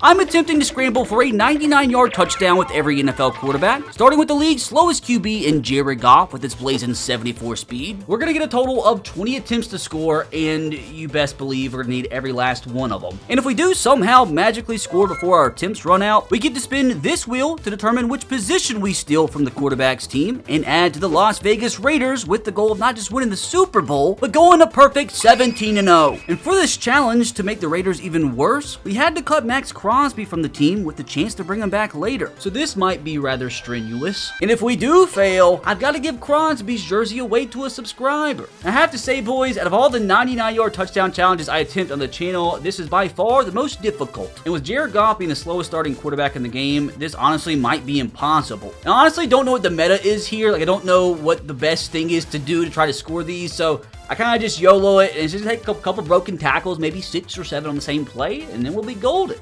I'm attempting to scramble for a 99-yard touchdown with every NFL quarterback, starting with the league's slowest QB in Jared Goff with its blazing 74 speed. We're going to get a total of 20 attempts to score, and you best believe we're going to need every last one of them. And if we do somehow magically score before our attempts run out, we get to spin this wheel to determine which position we steal from the quarterback's team and add to the Las Vegas Raiders with the goal of not just winning the Super Bowl, but going a perfect 17-0. And for this challenge, to make the Raiders even worse, we had to cut Max Crosby from the team with the chance to bring him back later. So this might be rather strenuous. And if we do fail, I've got to give Crosby's jersey away to a subscriber. I have to say, boys, out of all the 99-yard touchdown challenges I attempt on the channel, this is by far the most difficult. And with Jared Goff being the slowest starting quarterback in the game, this honestly might be impossible. I honestly don't know what the meta is here. I don't know what the best thing is to do to try to score these, so I kind of just YOLO it and just take a couple broken tackles, maybe 6 or 7 on the same play, and then we'll be golden.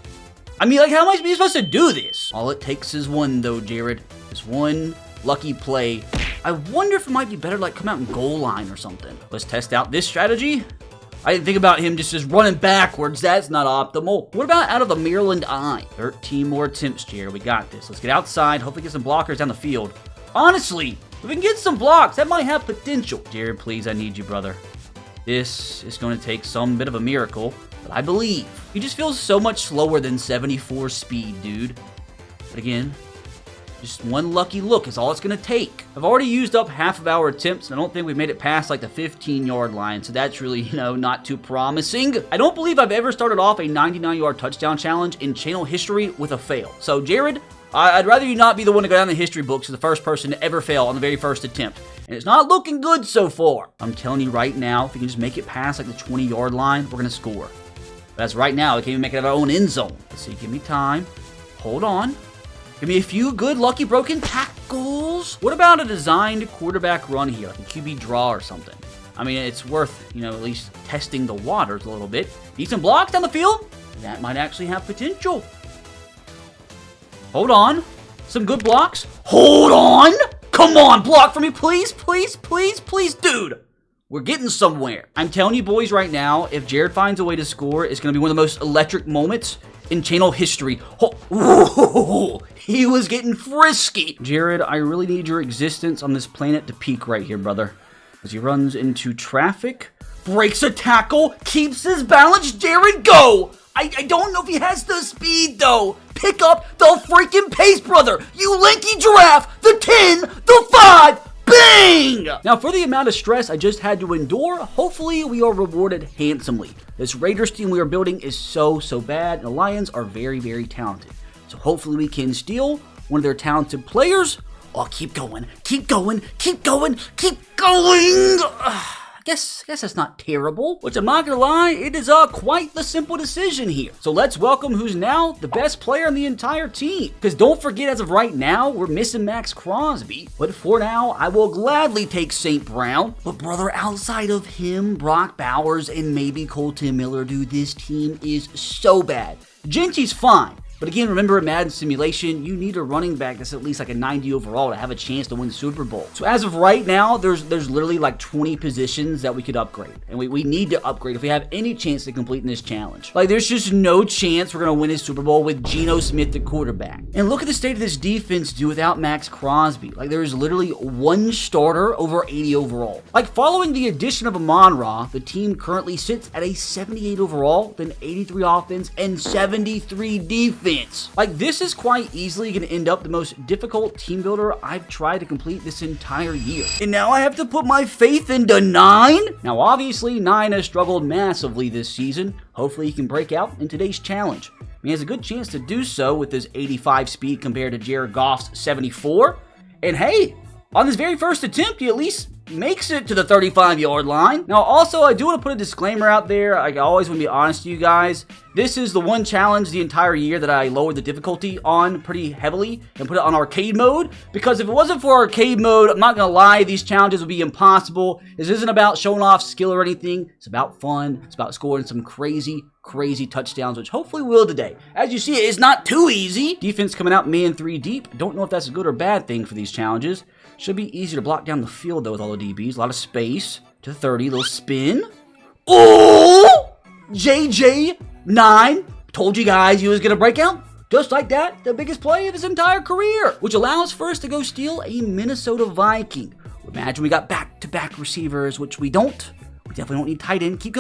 I mean, how am I supposed to do this? All it takes is one, though, Jared. Just one lucky play. I wonder if it might be better to, come out in goal line or something. Let's test out this strategy. I didn't think about him just running backwards. That's not optimal. What about out of the Maryland eye? 13 more attempts, Jared. We got this. Let's get outside. Hopefully get some blockers down the field. Honestly, if we can get some blocks, that might have potential. Jared, please, I need you, brother. This is going to take some bit of a miracle, but I believe. He just feels so much slower than 74 speed, dude. But again, just one lucky look is all it's going to take. I've already used up half of our attempts, and I don't think we've made it past the 15-yard line, so that's really, not too promising. I don't believe I've ever started off a 99-yard touchdown challenge in channel history with a fail. So, Jared, I'd rather you not be the one to go down the history books as the first person to ever fail on the very first attempt. And it's not looking good so far. I'm telling you right now, if we can just make it past the 20-yard line, we're going to score. But as right now, we can't even make it out of our own end zone. Let's see, give me time. Hold on. Give me a few good lucky broken tackles. What about a designed quarterback run here, like a QB draw or something? I mean, it's worth, at least testing the waters a little bit. Decent blocks down the field. That might actually have potential. Hold on. Some good blocks. Hold on. Come on, block for me, please, please, please, please, dude. We're getting somewhere. I'm telling you, boys, right now, if Jared finds a way to score, it's going to be one of the most electric moments in channel history. Oh, he was getting frisky. Jared, I really need your existence on this planet to peak right here, brother. As he runs into traffic, breaks a tackle, keeps his balance. Jared, go. I don't know if he has the speed, though. Pick up the freaking pace, brother. You lanky giraffe. The 10, the 5. Bang! Now, for the amount of stress I just had to endure, hopefully we are rewarded handsomely. This Raiders team we are building is so bad, and the Lions are very, very talented. So hopefully we can steal one of their talented players. Oh, keep going, keep going, keep going, keep going! I guess that's not terrible. Which I'm not gonna lie, it is quite the simple decision here. So let's welcome who's now the best player on the entire team. Because don't forget, as of right now, we're missing Max Crosby. But for now, I will gladly take St. Brown. But brother, outside of him, Brock Bowers, and maybe Colton Miller, dude, this team is so bad. Genty's fine. But again, remember in Madden Simulation, you need a running back that's at least a 90 overall to have a chance to win the Super Bowl. So as of right now, there's literally 20 positions that we could upgrade. And we need to upgrade if we have any chance to complete in this challenge. There's just no chance we're going to win a Super Bowl with Geno Smith at quarterback. And look at the state of this defense, dude, without Max Crosby. There is literally one starter over 80 overall. Following the addition of Amon-Ra, the team currently sits at a 78 overall, then 83 offense, and 73 defense. This is quite easily going to end up the most difficult team builder I've tried to complete this entire year. And now I have to put my faith into 9? Now obviously 9 has struggled massively this season. Hopefully he can break out in today's challenge. He has a good chance to do so with his 85 speed compared to Jared Goff's 74. And hey, on his very first attempt, he at least makes it to the 35-yard line. Now, also, I do want to put a disclaimer out there. I always want to be honest to you guys. This is the one challenge the entire year that I lowered the difficulty on pretty heavily and put it on arcade mode. Because if it wasn't for arcade mode, I'm not going to lie, these challenges would be impossible. This isn't about showing off skill or anything. It's about fun. It's about scoring some crazy touchdowns, which hopefully we will today. As you see, it's not too easy. Defense coming out man 3 deep. Don't know if that's a good or bad thing for these challenges. Should be easy to block down the field, though, with all the DBs. A lot of space. To 30, little spin. Oh! JJ 9 Told you guys he was going to break out. Just like that, the biggest play of his entire career, which allows for us to go steal a Minnesota Viking. Imagine we got back-to-back receivers, which we don't. We definitely don't need tight end. Keep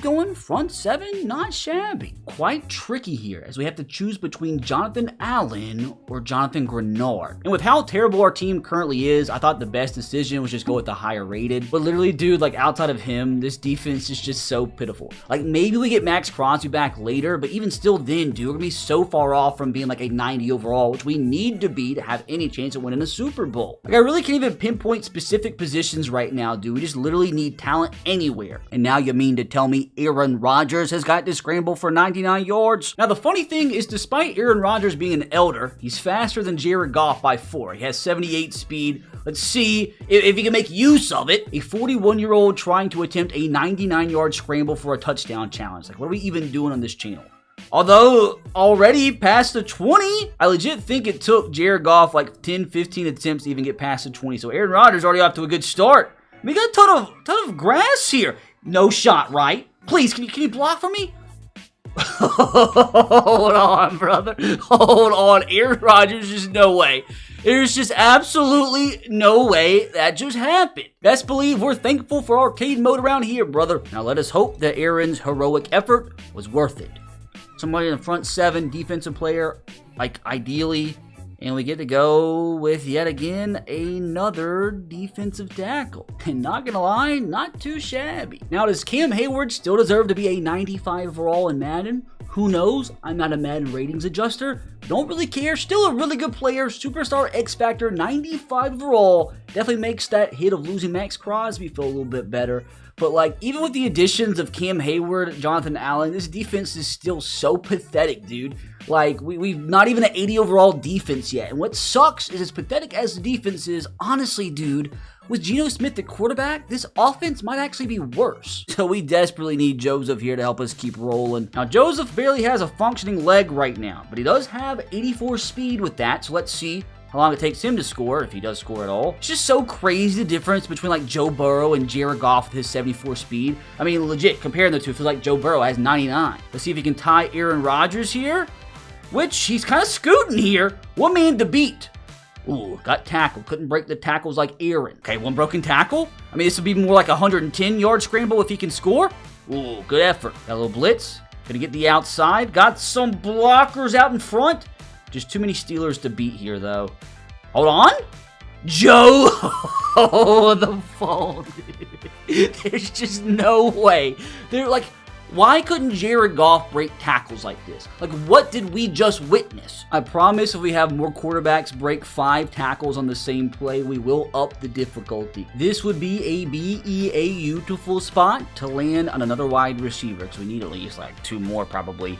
going. Front seven, not shabby. Quite tricky here, as we have to choose between Jonathan Allen or Jonathan Grenard. And with how terrible our team currently is, I thought the best decision was just go with the higher rated. But literally, dude, like outside of him, this defense is just so pitiful. Like maybe we get Max Crosby back later, but even still then, dude, we're gonna be so far off from being like a 90 overall, which we need to be to have any chance of winning a Super Bowl. Like I really can't even pinpoint specific positions right now, dude. We just literally need talent anywhere. And now you mean to tell me Aaron Rodgers has got to scramble for 99 yards? Now the funny thing is, despite Aaron Rodgers being an elder, he's faster than Jared Goff by 4. He has 78 speed. Let's see if he can make use of it. A 41-year-old trying to attempt a 99-yard scramble for a touchdown challenge. Like what are we even doing on this channel? Although already past the 20, I legit think it took Jared Goff like 10, 15 attempts to even get past the 20. So Aaron Rodgers already off to a good start. We got a ton of grass here. No shot, right? Please, can you block for me? Hold on, brother. Hold on. Aaron Rodgers, just no way. There's just absolutely no way that just happened. Best believe we're thankful for arcade mode around here, brother. Now let us hope that Aaron's heroic effort was worth it. Somebody in the front seven, defensive player, like ideally. And we get to go with, yet again, another defensive tackle. And not gonna lie, not too shabby. Now, does Cam Hayward still deserve to be a 95 overall in Madden? Who knows? I'm not a Madden ratings adjuster. Don't really care. Still a really good player. Superstar X Factor, 95 overall. Definitely makes that hit of losing Max Crosby feel a little bit better. But like, even with the additions of Cam Hayward, Jonathan Allen, this defense is still so pathetic, dude. Like, we've not even an 80 overall defense yet. And what sucks is as pathetic as the defense is, honestly, dude, with Geno Smith at quarterback, this offense might actually be worse. So we desperately need Joseph here to help us keep rolling. Now, Joseph barely has a functioning leg right now, but he does have 84 speed with that. So let's see how long it takes him to score, if he does score at all. It's just so crazy the difference between like Joe Burrow and Jared Goff with his 74 speed. I mean, legit, comparing the two, it feels like Joe Burrow has 99. Let's see if he can tie Aaron Rodgers here, which he's kind of scooting here. One man to beat. Ooh, got tackled. Couldn't break the tackles like Aaron. Okay, one broken tackle. I mean, this would be more like a 110-yard scramble if he can score. Ooh, good effort. Got a little blitz. Gonna get the outside. Got some blockers out in front. Just too many Steelers to beat here, though. Hold on. Joe. Oh, the phone. There's just no way. They're like, why couldn't Jared Goff break tackles like this? Like, what did we just witness? I promise if we have more quarterbacks break 5 tackles on the same play, we will up the difficulty. This would be a beautiful spot to land on another wide receiver, because we need at least like 2 more probably.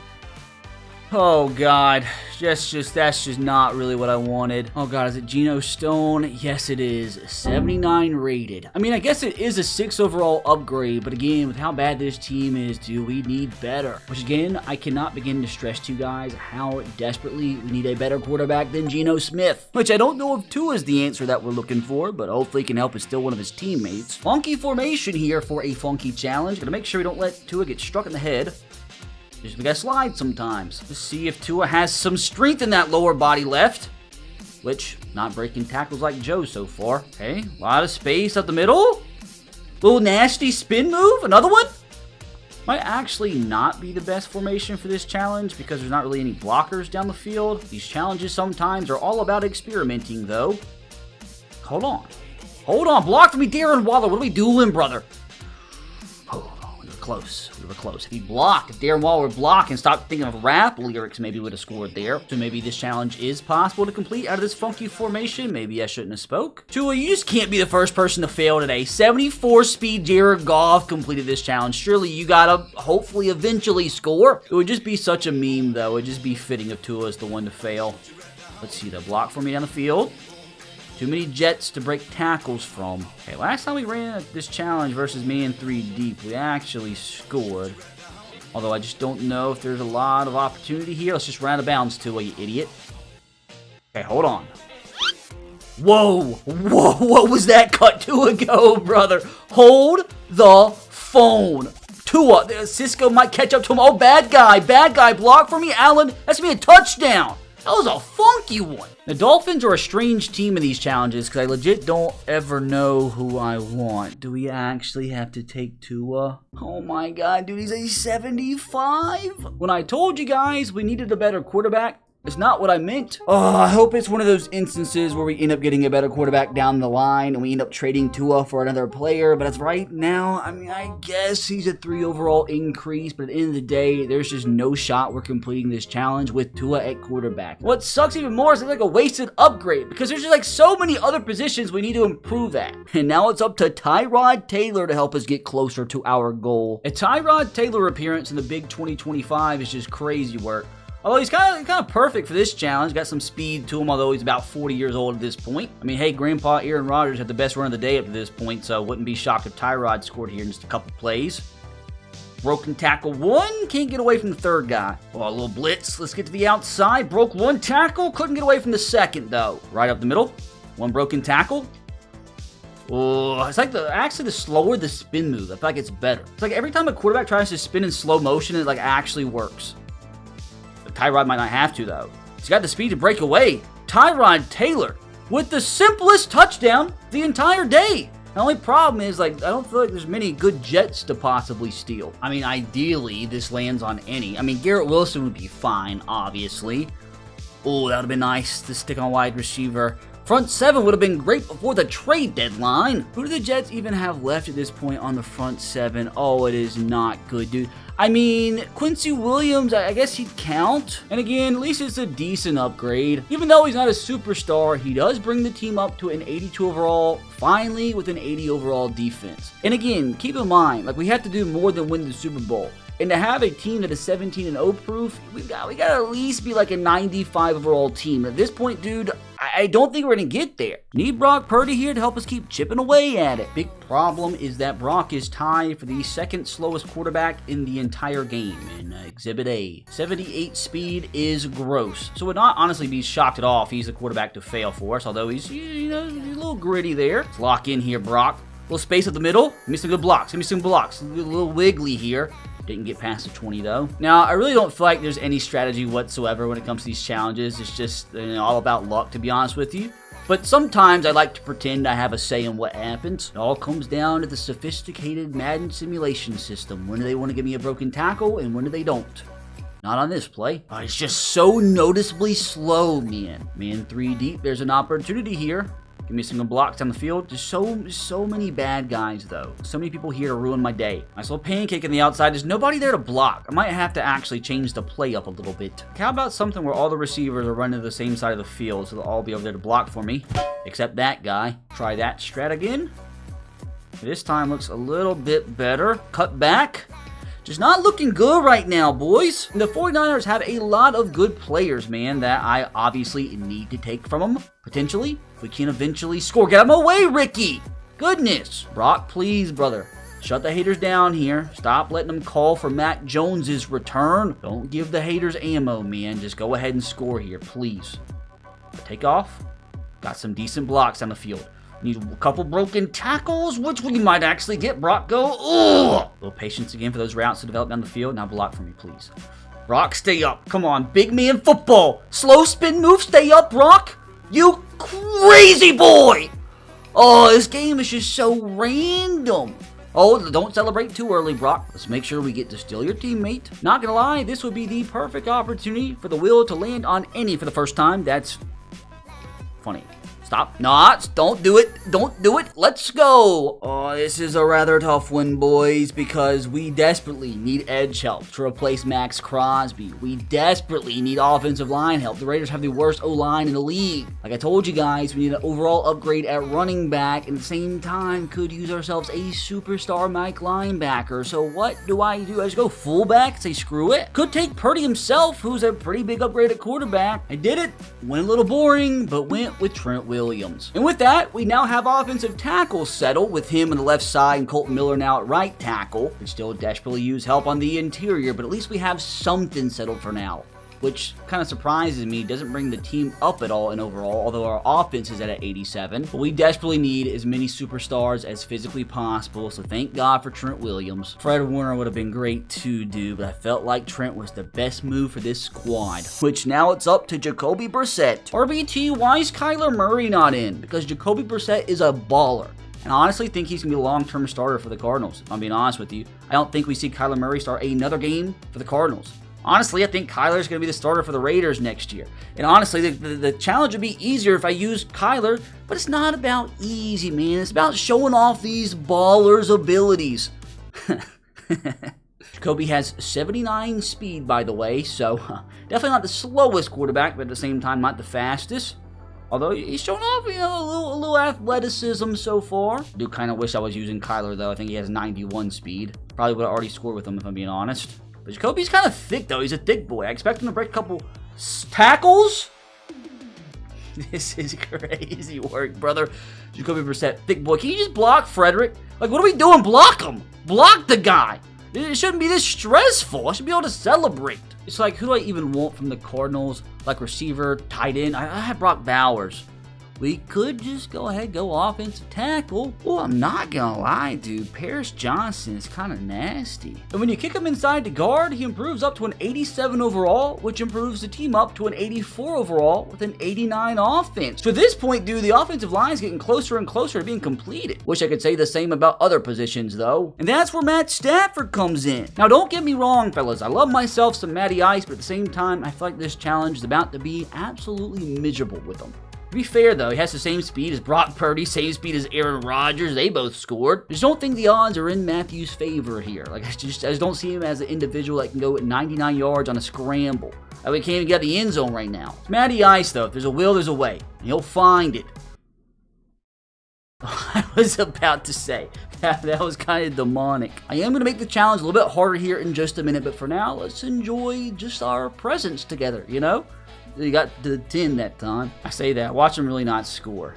Oh, God. That's just not really what I wanted. Oh, God. Is it Geno Stone? Yes, it is. 79 rated. I mean, I guess it is a 6 overall upgrade, but again, with how bad this team is, dude, we need better. Which, again, I cannot begin to stress to you guys how desperately we need a better quarterback than Geno Smith. Which I don't know if Tua is the answer that we're looking for, but hopefully he can help us steal one of his teammates. Funky formation here for a funky challenge. Gotta make sure we don't let Tua get struck in the head. Just we gotta slide sometimes. Let's see if Tua has some strength in that lower body left. Which, not breaking tackles like Joe so far. Okay, a lot of space up the middle. Little nasty spin move. Another one. Might actually not be the best formation for this challenge because there's not really any blockers down the field. These challenges sometimes are all about experimenting, though. Hold on. Hold on. Block for me, Darren Waller. What are we doing, brother? Close. We were close. If he blocked, if Darren Waller would block and stop thinking of rap lyrics, maybe would have scored there. So maybe this challenge is possible to complete out of this funky formation. Maybe I shouldn't have spoke. Tua, you just can't be the first person to fail today. 74 speed Jared Goff completed this challenge. Surely you gotta hopefully eventually score. It would just be such a meme, though. It would just be fitting if Tua is the one to fail. Let's see the block for me down the field. Too many Jets to break tackles from. Okay, last time we ran this challenge versus man 3 deep, we actually scored. Although I just don't know if there's a lot of opportunity here. Let's just run out of bounds, Tua, you idiot. Okay, hold on. Whoa! Whoa! What was that cut to ago, brother? Hold the phone. Tua. Cisco might catch up to him. Oh, bad guy, block for me, Allen. That's gonna be a touchdown. That was a funky one. The Dolphins are a strange team in these challenges because I legit don't ever know who I want. Do we actually have to take Tua? Oh my god, dude, he's a 75? When I told you guys we needed a better quarterback, it's not what I meant. Oh, I hope it's one of those instances where we end up getting a better quarterback down the line and we end up trading Tua for another player. But as right now, I mean, I guess he's a 3 overall increase. But at the end of the day, there's just no shot we're completing this challenge with Tua at quarterback. What sucks even more is it's like a wasted upgrade because there's just like so many other positions we need to improve at. And now it's up to Tyrod Taylor to help us get closer to our goal. A Tyrod Taylor appearance in the Big 2025 is just crazy work. Although he's kind of perfect for this challenge. Got some speed to him, although he's about 40 years old at this point. I mean, hey, Grandpa Aaron Rodgers had the best run of the day up to this point, so I wouldn't be shocked if Tyrod scored here in just a couple plays. Broken tackle 1. Can't get away from the third guy. Oh, a little blitz. Let's get to the outside. Broke 1 tackle. Couldn't get away from the second, though. Right up the middle. 1 broken tackle. Oh, it's like actually the slower the spin move, I feel like it's better. It's like every time a quarterback tries to spin in slow motion, it like actually works. Tyrod might not have to, though. He's got the speed to break away. Tyrod Taylor with the simplest touchdown the entire day. The only problem is, like, I don't feel like there's many good Jets to possibly steal. I mean, ideally, this lands on any. I mean, Garrett Wilson would be fine, obviously. Oh, that would have been nice to stick on wide receiver. Front 7 would have been great before the trade deadline. Who do the Jets even have left at this point on the front 7? Oh, it is not good, dude. I mean, Quincy Williams, I guess he'd count. And again, at least it's a decent upgrade. Even though he's not a superstar, he does bring the team up to an 82 overall, finally with an 80 overall defense. And again, keep in mind, like we have to do more than win the Super Bowl. And to have a team that is 17-0 proof, we got to at least be like a 95 overall team. At this point, dude, I don't think we're going to get there. Need Brock Purdy here to help us keep chipping away at it. Big problem is that Brock is tied for the second slowest quarterback in the entire game in Exhibit A. 78 speed is gross. So would not honestly be shocked at all if he's the quarterback to fail for us, although he's, you know, he's a little gritty there. Let's lock in here, Brock. A little space at the middle. Give me some good blocks. Give me some blocks. A little wiggly here. Didn't get past the 20 though. Now, I really don't feel like there's any strategy whatsoever when it comes to these challenges. It's just all about luck, to be honest with you. But sometimes I like to pretend I have a say in what happens. It all comes down to the sophisticated Madden simulation system. When do they want to give me a broken tackle and when do they don't? Not on this play. Oh, it's just so noticeably slow, man. Man 3 deep. There's an opportunity here. Give me some good blocks down the field. Just so many bad guys, though. So many people here to ruin my day. Nice little pancake on the outside. There's nobody there to block. I might have to actually change the play up a little bit. How about something where all the receivers are running to the same side of the field, so they'll all be over there to block for me, except that guy. Try that strat again. This time looks a little bit better. Cut back. Just not looking good right now, boys. The 49ers have a lot of good players, man, that I obviously need to take from them, potentially. We can eventually score. Get out of my way, Ricky! Goodness! Brock, please, brother. Shut the haters down here. Stop letting them call for Mac Jones's return. Don't give the haters ammo, man. Just go ahead and score here, please. Take off. Got some decent blocks on the field. Need a couple broken tackles, which we might actually get. Brock, go. Ugh. A little patience again for those routes to develop down the field. Now block for me, please. Brock, stay up. Come on, big man football. Slow spin move, stay up, Brock. You crazy boy. Oh, this game is just so random. Oh, don't celebrate too early, Brock. Let's make sure we get to steal your teammate. Not gonna lie, this would be the perfect opportunity for the wheel to land on any for the first time. That's funny. Stop. No, don't do it. Don't do it. Let's go. Oh, this is a rather tough one, boys, because we desperately need edge help to replace Max Crosby. We desperately need offensive line help. The Raiders have the worst O-line in the league. Like I told you guys, we need an overall upgrade at running back, and at the same time could use ourselves a superstar Mike linebacker. So what do? I just go fullback, say screw it? Could take Purdy himself, who's a pretty big upgrade at quarterback. I did it. Went a little boring, but went with Trent Williams. And with that, we now have offensive tackle settled with him on the left side and Colton Miller now at right tackle. We still desperately use help on the interior, but at least we have something settled for now. which kind of surprises me. Doesn't bring the team up at all in overall, although our offense is at 87. But we desperately need as many superstars as physically possible, so thank God for Trent Williams. Fred Warner would have been great too, dude, but I felt like Trent was the best move for this squad. Which now it's up to Jacoby Brissett. RBT, why is Kyler Murray not in? Because Jacoby Brissett is a baller. And I honestly think he's going to be a long-term starter for the Cardinals, if I'm being honest with you. I don't think we see Kyler Murray start another game for the Cardinals. Honestly, I think Kyler's going to be the starter for the Raiders next year. And honestly, the challenge would be easier if I used Kyler, but it's not about easy, man. It's about showing off these ballers' abilities. Jacoby has 79 speed, by the way, so definitely not the slowest quarterback, but at the same time, not the fastest. Although he's showing off, you know, a little athleticism so far. I do kind of wish I was using Kyler, though. I think he has 91 speed. Probably would have already scored with him, if I'm being honest. But Jacoby's kind of thick, though. He's a thick boy. I expect him to break a couple tackles. This is crazy work, brother. Jacoby Brissett, thick boy. Can you just block Frederick? Like, what are we doing? Block him. Block the guy. It shouldn't be this stressful. I should be able to celebrate. It's like, who do I even want from the Cardinals? Like receiver, tight end. I have Brock Bowers. We could just go ahead, go offensive tackle. Well, I'm not gonna lie, dude. Paris Johnson is kind of nasty. And when you kick him inside to guard, he improves up to an 87 overall, which improves the team up to an 84 overall with an 89 offense. So at this point, dude, the offensive line is getting closer and closer to being completed. Wish I could say the same about other positions, though. And that's where Matt Stafford comes in. Now, don't get me wrong, fellas. I love myself some Matty Ice, but at the same time, I feel like this challenge is about to be absolutely miserable with him. To be fair, though, he has the same speed as Brock Purdy, same speed as Aaron Rodgers. They both scored. I just don't think the odds are in Matthew's favor here. Like, I just don't see him as an individual that can go at 99 yards on a scramble. We can't even get the end zone right now. It's Matty Ice, though. If there's a will, there's a way. And he'll find it. I was about to say, that was kind of demonic. I am going to make the challenge a little bit harder here in just a minute, but for now, let's enjoy just our presence together, you know? He got to the 10 that time. I say that. Watch him really not score.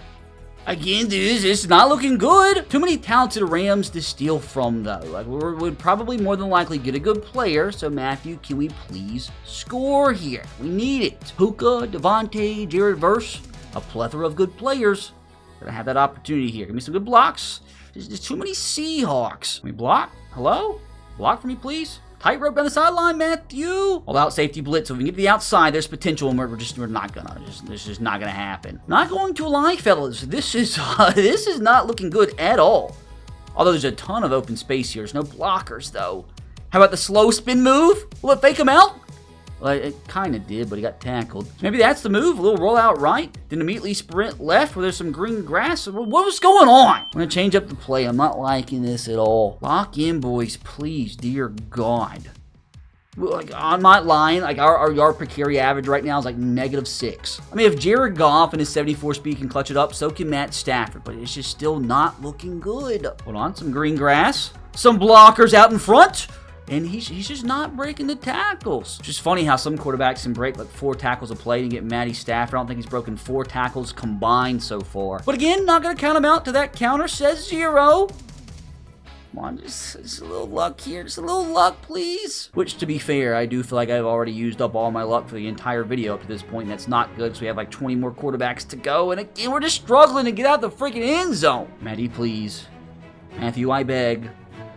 Again, dude, it's not looking good. Too many talented Rams to steal from, though. Like, we'd probably more than likely get a good player. So, Matthew, can we please score here? We need it. Puka, Devontae, Jared Verse, a plethora of good players. Gonna have that opportunity here. Give me some good blocks. There's too many Seahawks. Can we block? Hello? Block for me, please. Tightrope down the sideline, Matthew. All out safety blitz. So if we can get to the outside, there's potential, and we're not gonna. This is just not gonna happen. Not going to lie, fellas. This is not looking good at all. Although there's a ton of open space here. There's no blockers though. How about the slow spin move? Will it fake him out? Well, it kind of did, but he got tackled. Maybe that's the move. A little roll out right, then immediately sprint left where there's some green grass. What was going on? I'm going to change up the play. I'm not liking this at all. Lock in, boys, please. Dear God. Like, on my line, like our yard per carry average right now is like -6. I mean, if Jared Goff and his 74 speed can clutch it up, so can Matt Stafford, but it's just still not looking good. Hold on, some green grass. Some blockers out in front. And he's just not breaking the tackles. It's just funny how some quarterbacks can break like 4 tackles a play and get Matty Stafford. I don't think he's broken 4 tackles combined so far. But again, not going to count him out to that counter. Says 0. Come on, just a little luck here. Just a little luck, please. Which, to be fair, I do feel like I've already used up all my luck for the entire video up to this point. And that's not good because we have like 20 more quarterbacks to go. And again, we're just struggling to get out the freaking end zone. Matty, please. Matthew, I beg.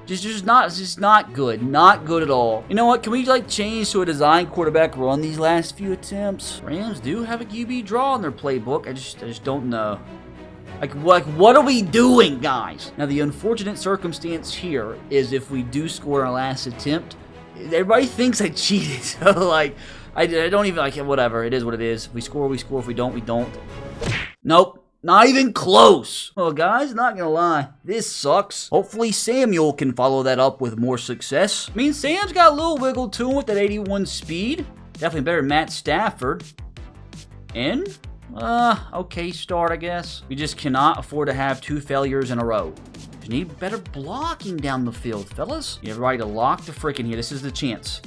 Just not good. Not good at all. You know what? Can we like change to a design quarterback run these last few attempts? Rams do have a QB draw in their playbook. I just don't know. Like what are we doing, guys? Now the unfortunate circumstance here is if we do score our last attempt, everybody thinks I cheated. So like I don't even like it. Whatever. It is what it is. If we score, we score. If we don't, we don't. Nope. Not even close. Well, guys, not gonna lie, this sucks. Hopefully Samuel can follow that up with more success. I mean, Sam's got a little wiggle to him with that 81 speed. Definitely better than Matt Stafford. And, okay start, I guess. We just cannot afford to have 2 failures in a row. We need better blocking down the field, fellas. You everybody to lock the frickin' here. This is the chance.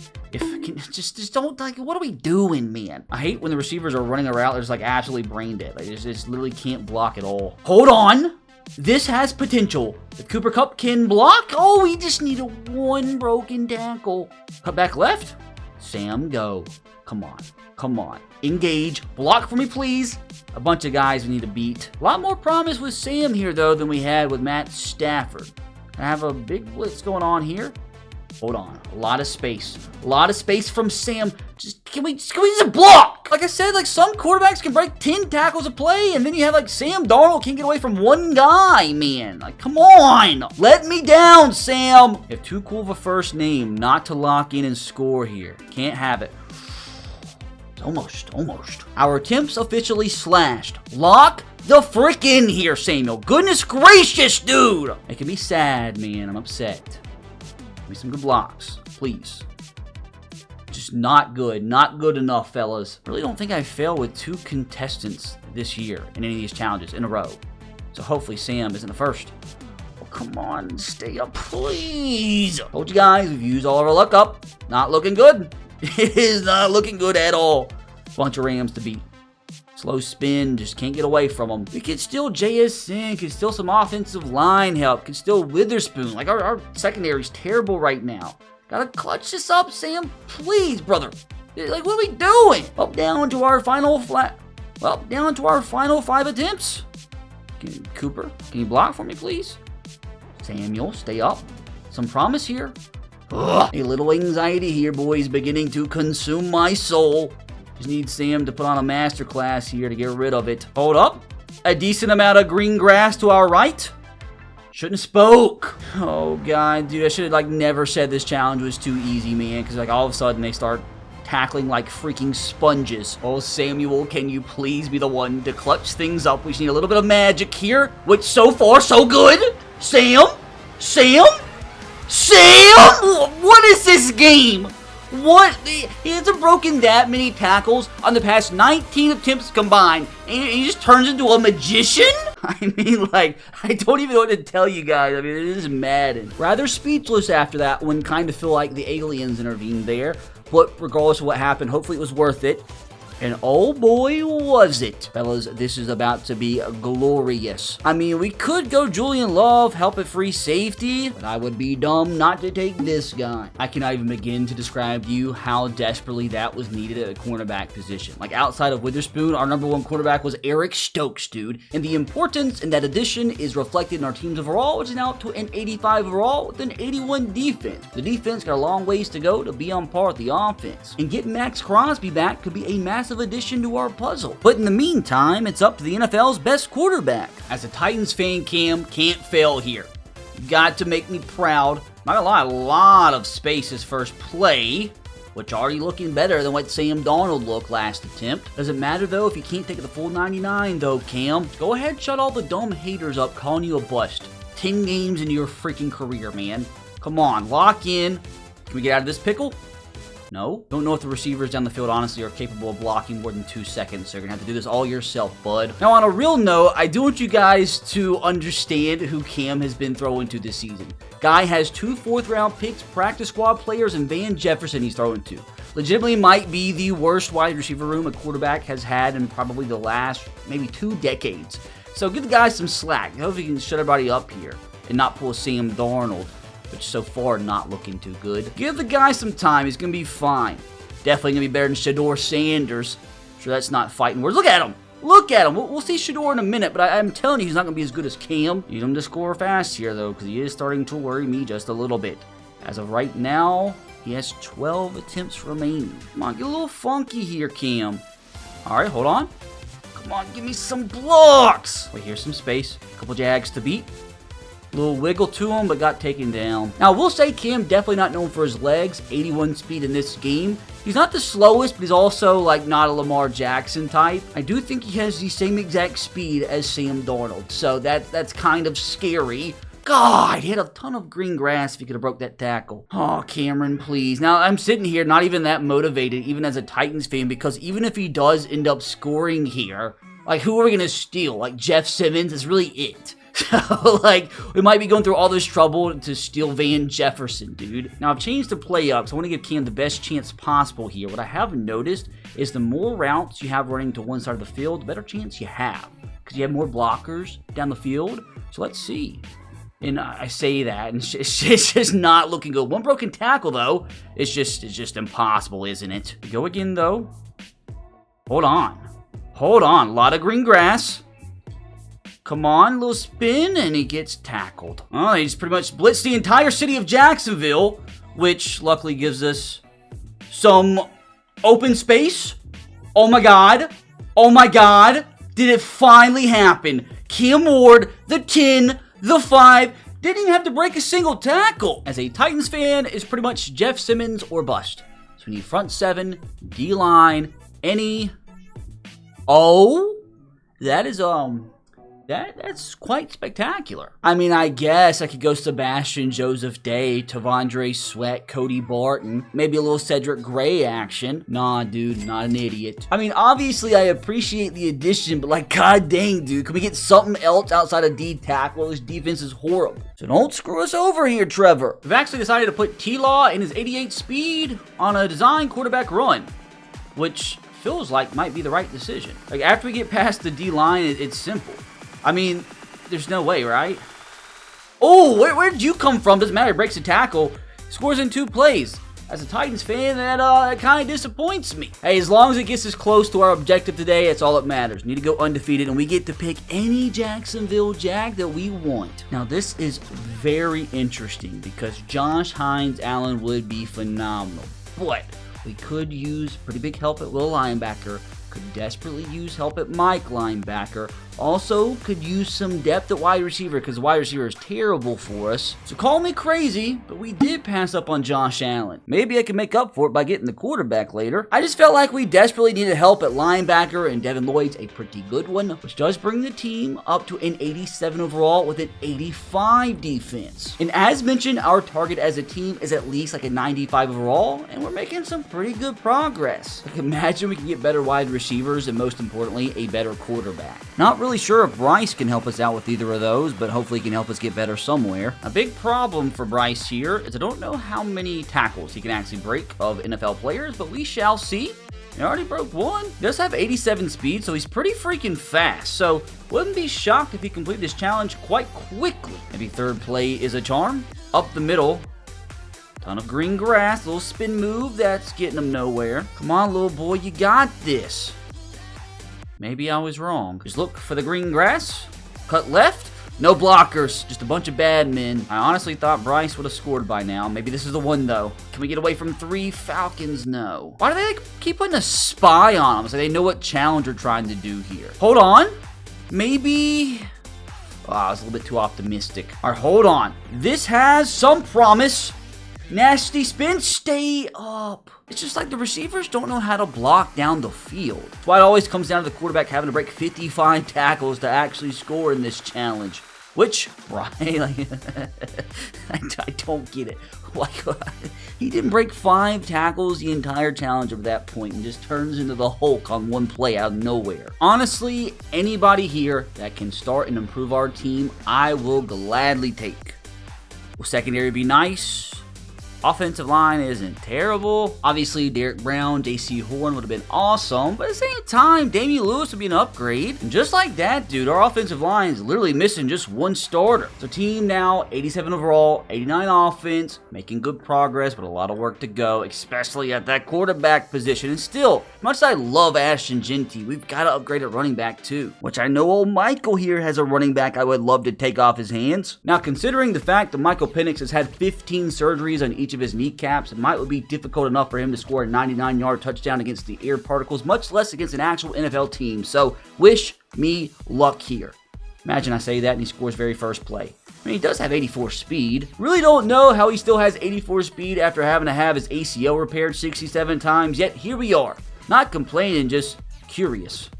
Just don't, like, what are we doing, man? I hate when the receivers are running around. They're just, like, absolutely brain dead. Like, just literally can't block at all. Hold on. This has potential. If Cooper Kupp can block, oh, we just need a 1 broken tackle. Cut back left. Sam, go. Come on. Come on. Engage. Block for me, please. A bunch of guys we need to beat. A lot more promise with Sam here, though, than we had with Matt Stafford. I have a big blitz going on here. Hold on. A lot of space. A lot of space from Sam. Can we just block? Like I said, like some quarterbacks can break 10 tackles a play, and then you have like Sam Darnold can't get away from one guy, man. Like, come on. Let me down, Sam. You have too cool of a first name not to lock in and score here. Can't have it. Almost. Our attempts officially slashed. Lock the frick in here, Samuel. Goodness gracious, dude. It can be sad, man. I'm upset. Give me some good blocks, please. Just not good. Not good enough, fellas. Really don't think I failed with 2 contestants this year in any of these challenges in a row. So hopefully Sam isn't the first. Oh, come on. Stay up, please. Told you guys, we've used all of our luck up. Not looking good. It is not looking good at all. Bunch of Rams to beat. Slow spin, just can't get away from them. We could still JSN, could still some offensive line help, could still Witherspoon. Like our secondary's terrible right now. Gotta clutch this up, Sam. Please, brother. Like, what are we doing? Up down to our final down to our final 5 attempts. Cooper, can you block for me, please? Samuel, stay up. Some promise here. Ugh. A little anxiety here, boys, beginning to consume my soul. Just need Sam to put on a masterclass here to get rid of it. Hold up. A decent amount of green grass to our right. Shouldn't have spoke. Oh, God, dude, I should have, like, never said this challenge was too easy, man, because, like, all of a sudden they start tackling like freaking sponges. Oh, Samuel, can you please be the one to clutch things up? We just need a little bit of magic here, which so far, so good. Sam? What is this game? What? He hasn't broken that many tackles on the past 19 attempts combined, and he just turns into a magician? I mean, like, I don't even know what to tell you guys. I mean, it is maddening. Rather speechless after that one, kind of feel like the aliens intervened there. But regardless of what happened, hopefully it was worth it. And oh boy, was it. Fellas, this is about to be glorious. I mean, we could go Julian Love, help at free safety, but I would be dumb not to take this guy. I cannot even begin to describe to you how desperately that was needed at a cornerback position. Like, outside of Witherspoon, our number 1 quarterback was Eric Stokes, dude. And the importance in that addition is reflected in our team's overall, which is now up to an 85 overall with an 81 defense. The defense got a long ways to go to be on par with the offense. And getting Max Crosby back could be a massive addition to our puzzle. But in the meantime, it's up to the NFL's best quarterback. As a Titans fan, Cam, can't fail here. You got to make me proud. Not gonna lie, a lot of space his first play, which already looking better than what Sam Darnold looked last attempt. Doesn't matter though if you can't take the full 99 though, Cam. Go ahead, shut all the dumb haters up calling you a bust. 10 games into your freaking career, man. Come on, lock in. Can we get out of this pickle? No. Don't know if the receivers down the field honestly are capable of blocking more than 2 seconds, so you're gonna have to do this all yourself, bud. Now, on a real note, I do want you guys to understand who Cam has been throwing to this season. Guy has 2 4th-round picks, practice squad players, and Van Jefferson he's throwing to. Legitimately might be the worst wide receiver room a quarterback has had in probably the last maybe 2 decades. So give the guy some slack. Hopefully he can shut everybody up here and not pull a Sam Darnold, which so far not looking too good. Give the guy some time. He's going to be fine. Definitely going to be better than Shedeur Sanders. Sure, that's not fighting words. Look at him. Look at him. We'll see Shedeur in a minute, but I'm telling you, he's not going to be as good as Cam. Need him to score fast here, though, because he is starting to worry me just a little bit. As of right now, he has 12 attempts remaining. Come on, get a little funky here, Cam. All right, hold on. Come on, give me some blocks. Wait, here's some space. A couple Jags to beat. Little wiggle to him, but got taken down. Now, we'll say Cam definitely not known for his legs. 81 speed in this game. He's not the slowest, but he's also, like, not a Lamar Jackson type. I do think he has the same exact speed as Sam Darnold, so that's kind of scary. God, he had a ton of green grass if he could have broke that tackle. Oh, Cameron, please. Now, I'm sitting here not even that motivated, even as a Titans fan, because even if he does end up scoring here, like, who are we going to steal? Like, Jeff Simmons is really it. So, like, we might be going through all this trouble to steal Van Jefferson, dude. Now, I've changed the play up, so I want to give Cam the best chance possible here. What I have noticed is the more routes you have running to one side of the field, the better chance you have. Because you have more blockers down the field. So, let's see. And I say that, and it's just not looking good. One broken tackle, though, it's just impossible, isn't it? Go again, though. Hold on. Hold on. A lot of green grass. Come on, little spin, and he gets tackled. Oh, he's pretty much blitzed the entire city of Jacksonville, which luckily gives us some open space. Oh, my God. Oh, my God. Did it finally happen? Cam Ward, the 10, the 5, didn't even have to break a single tackle. As a Titans fan, it's pretty much Jeff Simmons or bust. So we need front 7, D-line, any. Oh, that is, that's quite spectacular. I mean, I guess I could go Sebastian Joseph Day, Tavondre Sweat, Cody Barton, maybe a little Cedric Gray action. Nah, dude, not an idiot. I mean, obviously, I appreciate the addition, but like, god dang, dude, can we get something else outside of D tackle? This defense is horrible. So don't screw us over here, Trevor. We've actually decided to put T-Law in his 88 speed on a design quarterback run, which feels like might be the right decision. Like, after we get past the D-line, it's simple. I mean, there's no way, right? Oh, where did you come from? Doesn't matter. He breaks a tackle, scores in 2 plays. As a Titans fan, that kind of disappoints me. Hey, as long as it gets us close to our objective today, that's all that matters. We need to go undefeated, and we get to pick any Jacksonville Jag that we want. Now, this is very interesting because Josh Hines Allen would be phenomenal. But we could use pretty big help at will linebacker. Could desperately use help at Mike linebacker. Also, could use some depth at wide receiver because wide receiver is terrible for us. So call me crazy, but we did pass up on Josh Allen. Maybe I can make up for it by getting the quarterback later. I just felt like we desperately needed help at linebacker, and Devin Lloyd's a pretty good one, which does bring the team up to an 87 overall with an 85 defense. And as mentioned, our target as a team is at least like a 95 overall, and we're making some pretty good progress. Like, imagine we can get better wide receivers and, most importantly, a better quarterback. Not really sure if Bryce can help us out with either of those, but hopefully he can help us get better somewhere. A big problem for Bryce here is I don't know how many tackles he can actually break of NFL players, but we shall see. He already broke 1. He does have 87 speed, so he's pretty freaking fast. So wouldn't be shocked if he completed this challenge quite quickly. Maybe third play is a charm. Up the middle. Ton of green grass, little spin move, that's getting him nowhere. Come on, little boy, you got this. Maybe I was wrong. Just look for the green grass. Cut left. No blockers. Just a bunch of bad men. I honestly thought Bryce would have scored by now. Maybe this is the one, though. Can we get away from 3 Falcons? No. Why do they keep putting a spy on them so they know what challenge we're trying to do here? Hold on. Maybe. Oh, I was a little bit too optimistic. All right, hold on. This has some promise. Nasty spin, stay up. It's just like the receivers don't know how to block down the field. That's why it always comes down to the quarterback having to break 55 tackles to actually score in this challenge. Which, right, like, I don't get it. Like, he didn't break 5 tackles the entire challenge at that point and just turns into the Hulk on one play out of nowhere. Honestly, anybody here that can start and improve our team, I will gladly take. Will secondary be nice? Offensive line isn't terrible. Obviously, Derek Brown, J.C. Horn would have been awesome, but at the same time, Damian Lewis would be an upgrade. And just like that, dude, our offensive line is literally missing just 1 starter. So team now, 87 overall, 89 offense, making good progress, but a lot of work to go, especially at that quarterback position. And still, much as I love Ashton Genty, we've got to upgrade at running back too, which I know old Michael here has a running back I would love to take off his hands. Now, considering the fact that Michael Penix has had 15 surgeries on each of his kneecaps, it might be difficult enough for him to score a 99-yard touchdown against the air particles, much less against an actual NFL team. So, wish me luck here. Imagine I say that and he scores very first play. I mean, he does have 84 speed. Really don't know how he still has 84 speed after having to have his ACL repaired 67 times, yet here we are. Not complaining, just curious.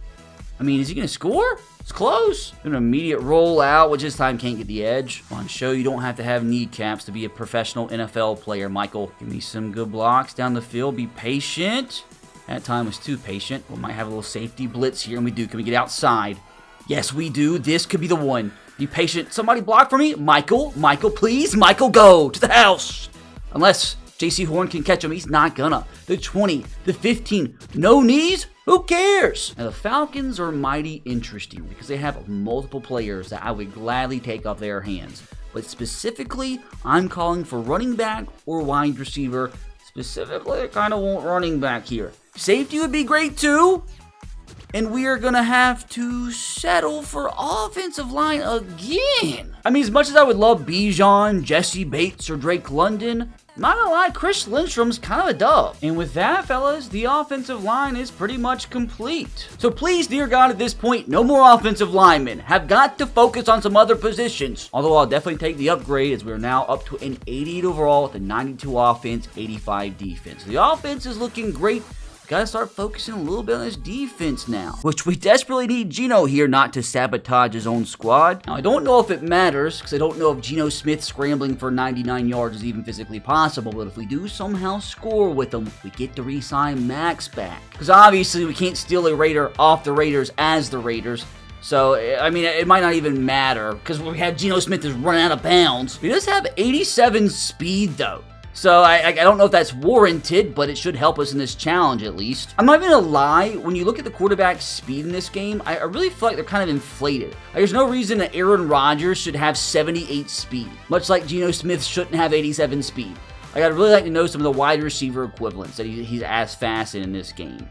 I mean, is he going to score? It's close. An immediate roll out, which this time can't get the edge. On show, you don't have to have kneecaps to be a professional NFL player, Michael. Give me some good blocks down the field. Be patient. That time was too patient. We might have a little safety blitz here, and we do. Can we get outside? Yes, we do. This could be the one. Be patient. Somebody block for me. Michael. Michael, please. Michael, go to the house. Unless J.C. Horn can catch him. He's not gonna. The 20, the 15. No knees? Who cares? Now, the Falcons are mighty interesting because they have multiple players that I would gladly take off their hands. but specifically, I'm calling for running back or wide receiver. Specifically, I kind of want running back here. Safety would be great too. And we are going to have to settle for offensive line again. I mean, as much as I would love Bijan, Jesse Bates, or Drake London, not gonna lie, Chris Lindstrom's kind of a dub. And with that, fellas, the offensive line is pretty much complete. So please, dear God, at this point, no more offensive linemen. Have got to focus on some other positions. Although I'll definitely take the upgrade as we're now up to an 88 overall with a 92 offense, 85 defense. The offense is looking great. Gotta start focusing a little bit on his defense now, which we desperately need Geno here not to sabotage his own squad. Now, I don't know if it matters, because I don't know if Geno Smith scrambling for 99 yards is even physically possible, but if we do somehow score with him, we get to re-sign Max back. Because obviously, we can't steal a Raider off the Raiders as the Raiders. So, I mean, it might not even matter, because we have Geno Smith just run out of bounds. He does have 87 speed, though. So I don't know if that's warranted, but it should help us in this challenge at least. I'm not even gonna lie, when you look at the quarterback's speed in this game, I really feel like they're kind of inflated. Like, there's no reason that Aaron Rodgers should have 78 speed, much like Geno Smith shouldn't have 87 speed. Like, I'd really like to know some of the wide receiver equivalents that he's as fast in this game.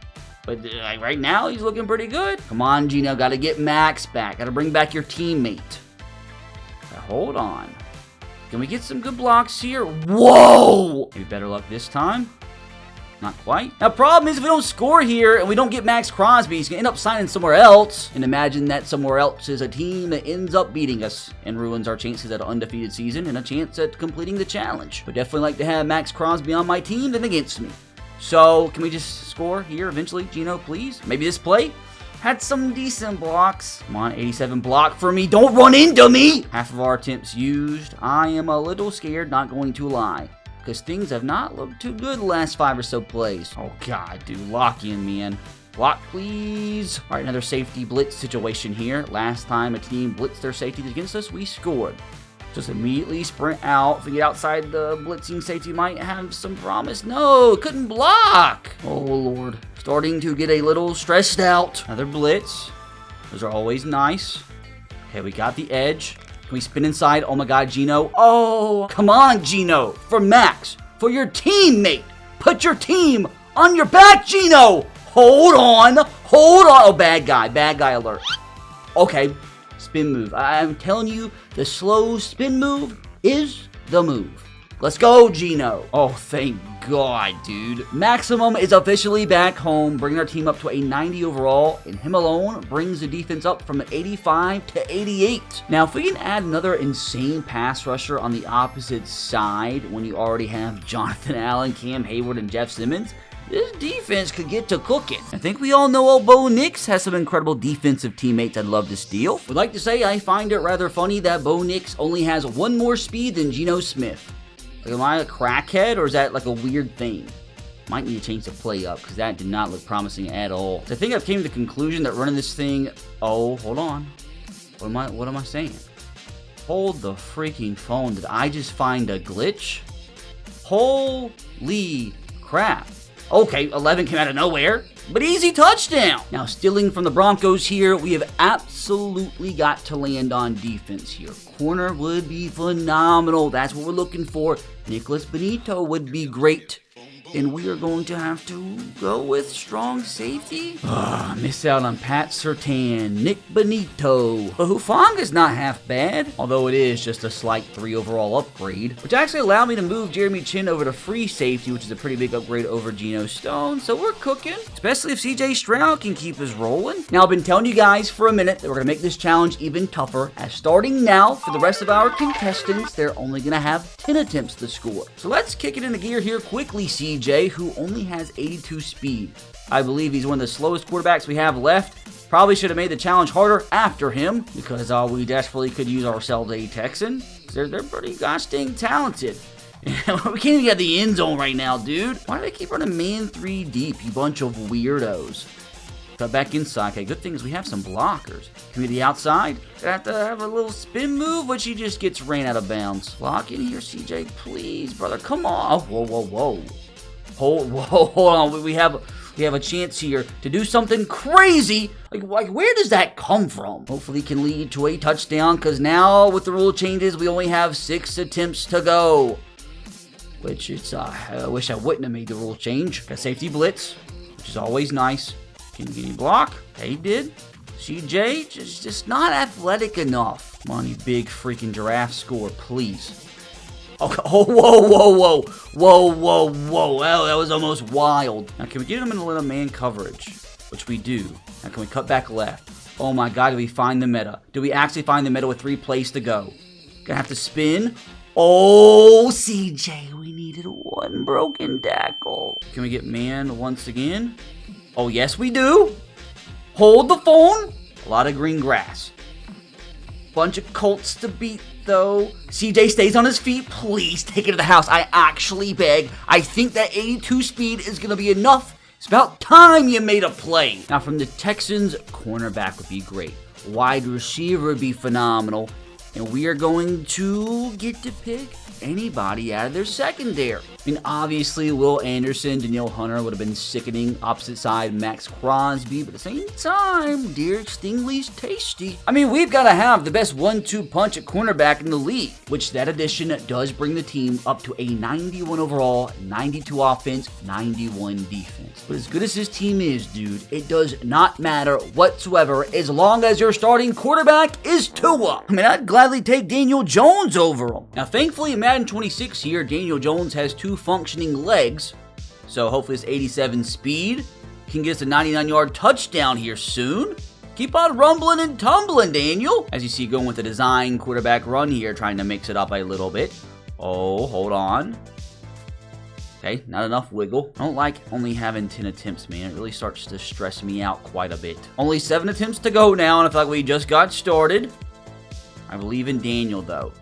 But right now, he's looking pretty good. Come on, Geno, gotta get Max back. Gotta bring back your teammate. Now, hold on. Can we get some good blocks here? Whoa! Maybe better luck this time. Not quite. Now, problem is if we don't score here and we don't get Max Crosby, he's going to end up signing somewhere else. And imagine that somewhere else is a team that ends up beating us and ruins our chances at an undefeated season and a chance at completing the challenge. Would definitely like to have Max Crosby on my team than against me. So, can we just score here eventually? Geno, please? Maybe this play? Had some decent blocks. Come on, 87 block for me. Don't run into me! Half of our attempts used. I am a little scared, not going to lie. Because things have not looked too good the last 5 or so plays. Oh, God, dude. Lock in, man. Block, please. All right, another safety blitz situation here. Last time a team blitzed their safeties against us, we scored. Just immediately sprint out. If we get outside the blitzing safety, might have some promise. No, couldn't block. Oh, Lord. Starting to get a little stressed out. Another blitz. Those are always nice. Okay, we got the edge. Can we spin inside? Oh, my God, Geno. Oh, come on, Geno. For Max. For your teammate. Put your team on your back, Geno. Hold on. Hold on. Oh, bad guy. Bad guy alert. Okay. Spin move. I'm telling you, the slow spin move is the move. Let's go, Geno. Oh, thank God, dude. Maximum is officially back home, bringing our team up to a 90 overall, and him alone brings the defense up from 85 to 88. Now, if we can add another insane pass rusher on the opposite side when you already have Jonathan Allen, Cam Hayward, and Jeff Simmons, this defense could get to cooking. I think we all know old Bo Nix has some incredible defensive teammates I'd love to steal. Would like to say I find it rather funny that Bo Nix only has 1 more speed than Geno Smith. Like, am I a crackhead, or is that like a weird thing? Might need to change the play up, because that did not look promising at all. So I think I've came to the conclusion that running this thing... Oh, hold on. What am I saying? Hold the freaking phone. Did I just find a glitch? Holy crap. Okay, 11 came out of nowhere, but easy touchdown. Now, stealing from the Broncos here, we have absolutely got to land on defense here. Corner would be phenomenal. That's what we're looking for. Nicholas Benito would be great. And we are going to have to go with strong safety. Miss out on Pat Surtain, Nick Benito. But Hufanga's not half bad, although it is just a slight 3 overall upgrade, which actually allowed me to move Jeremy Chin over to free safety, which is a pretty big upgrade over Geno Stone. So we're cooking, especially if CJ Stroud can keep us rolling. Now, I've been telling you guys for a minute that we're going to make this challenge even tougher, as starting now, for the rest of our contestants, they're only going to have 10 attempts to score. So let's kick it into gear here quickly, CJ, who only has 82 speed. I believe he's one of the slowest quarterbacks we have left. Probably should have made the challenge harder after him, because we desperately could use ourselves a Texan. They're pretty gosh dang talented. We can't even get the end zone right now, dude. Why do they keep running man 3 deep, you bunch of weirdos? Cut back inside. Okay, good thing is we have some blockers. Can we the outside? Gonna have to have a little spin move, which he just gets ran out of bounds. Lock in here, CJ, please, brother. Come on. Oh, whoa. Hold on. We have We have a chance here to do something crazy. Like where does that come from? Hopefully it can lead to a touchdown, because now with the rule changes, we only have 6 attempts to go. Which it's, I wish I wouldn't have made the rule change. Got safety blitz, which is always nice. Can you get any block? Okay, he did. CJ, just not athletic enough. Come on, you big freaking giraffe, score, please. Okay. Oh, whoa. That was almost wild. Now, can we get him in a little man coverage? Which we do. Now, can we cut back left? Oh my God, do we find the meta? Do we actually find the meta with 3 plays to go? Gonna have to spin. Oh, CJ, we needed 1 broken tackle. Can we get man once again? Oh, yes, we do. Hold the phone. A lot of green grass. Bunch of Colts to beat, though. CJ stays on his feet. Please take it to the house. I actually beg. I think that 82 speed is going to be enough. It's about time you made a play. Now, from the Texans, cornerback would be great. Wide receiver would be phenomenal. And we are going to get to pick anybody out of their secondary. I mean, obviously, Will Anderson, Danielle Hunter would have been sickening. Opposite side, Max Crosby. But at the same time, Derek Stingley's tasty. I mean, we've got to have the best 1-2 punch at cornerback in the league, which that addition does bring the team up to a 91 overall, 92 offense, 91 defense. But as good as this team is, dude, it does not matter whatsoever as long as your starting quarterback is Tua. I mean, I'd gladly take Daniel Jones over him. Now, thankfully, in Madden 26 here, Daniel Jones has 2 functioning legs, so hopefully this 87 speed can get us a 99-yard touchdown here soon. Keep on rumbling and tumbling, Daniel. As you see, going with the design quarterback run here, trying to mix it up a little bit. Oh, hold on. Okay, not enough wiggle. I don't like only having 10 attempts, man. It really starts to stress me out quite a bit. Only 7 attempts to go now, and I feel like we just got started. I believe in Daniel, though.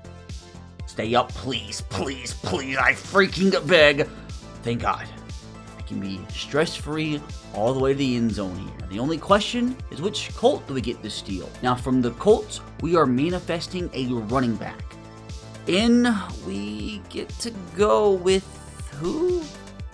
Stay up, please, please, please. I freaking beg. Thank God. I can be stress-free all the way to the end zone here. The only question is which Colt do we get to steal? Now, from the Colts, we are manifesting a running back. And we get to go with who?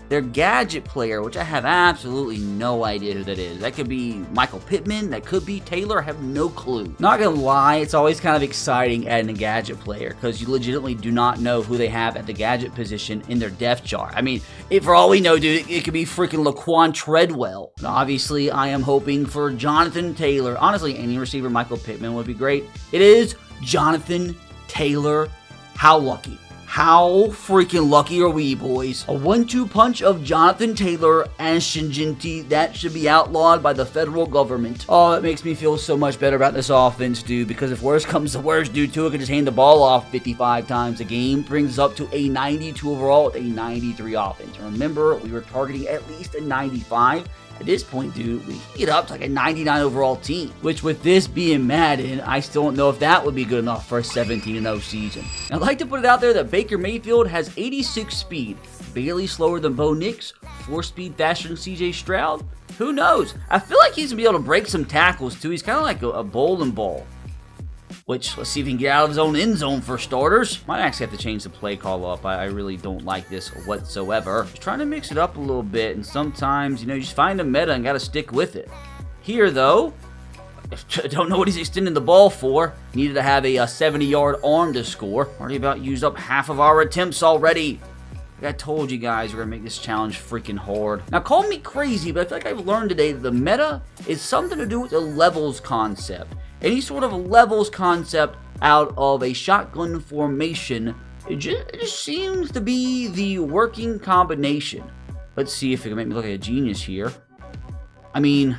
Their gadget player, which I have absolutely no idea who that is. That could be Michael Pittman. That could be Taylor. I have no clue. Not gonna lie, it's always kind of exciting adding a gadget player because you legitimately do not know who they have at the gadget position in their depth chart. I mean, for all we know, dude, it could be freaking Laquan Treadwell. And obviously, I am hoping for Jonathan Taylor. Honestly, any receiver, Michael Pittman would be great. It is Jonathan Taylor. How lucky. How freaking lucky are we, boys? A 1-2 punch of Jonathan Taylor and Shinjinti, that should be outlawed by the federal government. Oh, it makes me feel so much better about this offense, dude, because if worse comes to worse, dude, Tua could just hand the ball off 55 times a game, brings us up to a 92 overall with a 93 offense. Remember, we were targeting at least a 95. At this point, dude, we can get up to like a 99 overall team, which with this being Madden, I still don't know if that would be good enough for a 17-0 season. And I'd like to put it out there that Baker Mayfield has 86 speed, barely slower than Bo Nix, 4 speed faster than CJ Stroud. Who knows? I feel like he's going to be able to break some tackles too. He's kind of like a bowling ball. Which, let's see if he can get out of his own end zone for starters. Might actually have to change the play call up. I really don't like this whatsoever. Just trying to mix it up a little bit, and sometimes, you know, you just find a meta and gotta stick with it. Here, though, I don't know what he's extending the ball for. Needed to have a 70-yard arm to score. Already about used up half of our attempts already. Like I told you guys, we're going to make this challenge freaking hard. Now, call me crazy, but I feel like I've learned today that the meta is something to do with the levels concept. Any sort of levels concept out of a shotgun formation, it just seems to be the working combination. Let's see if it can make me look like a genius here. I mean,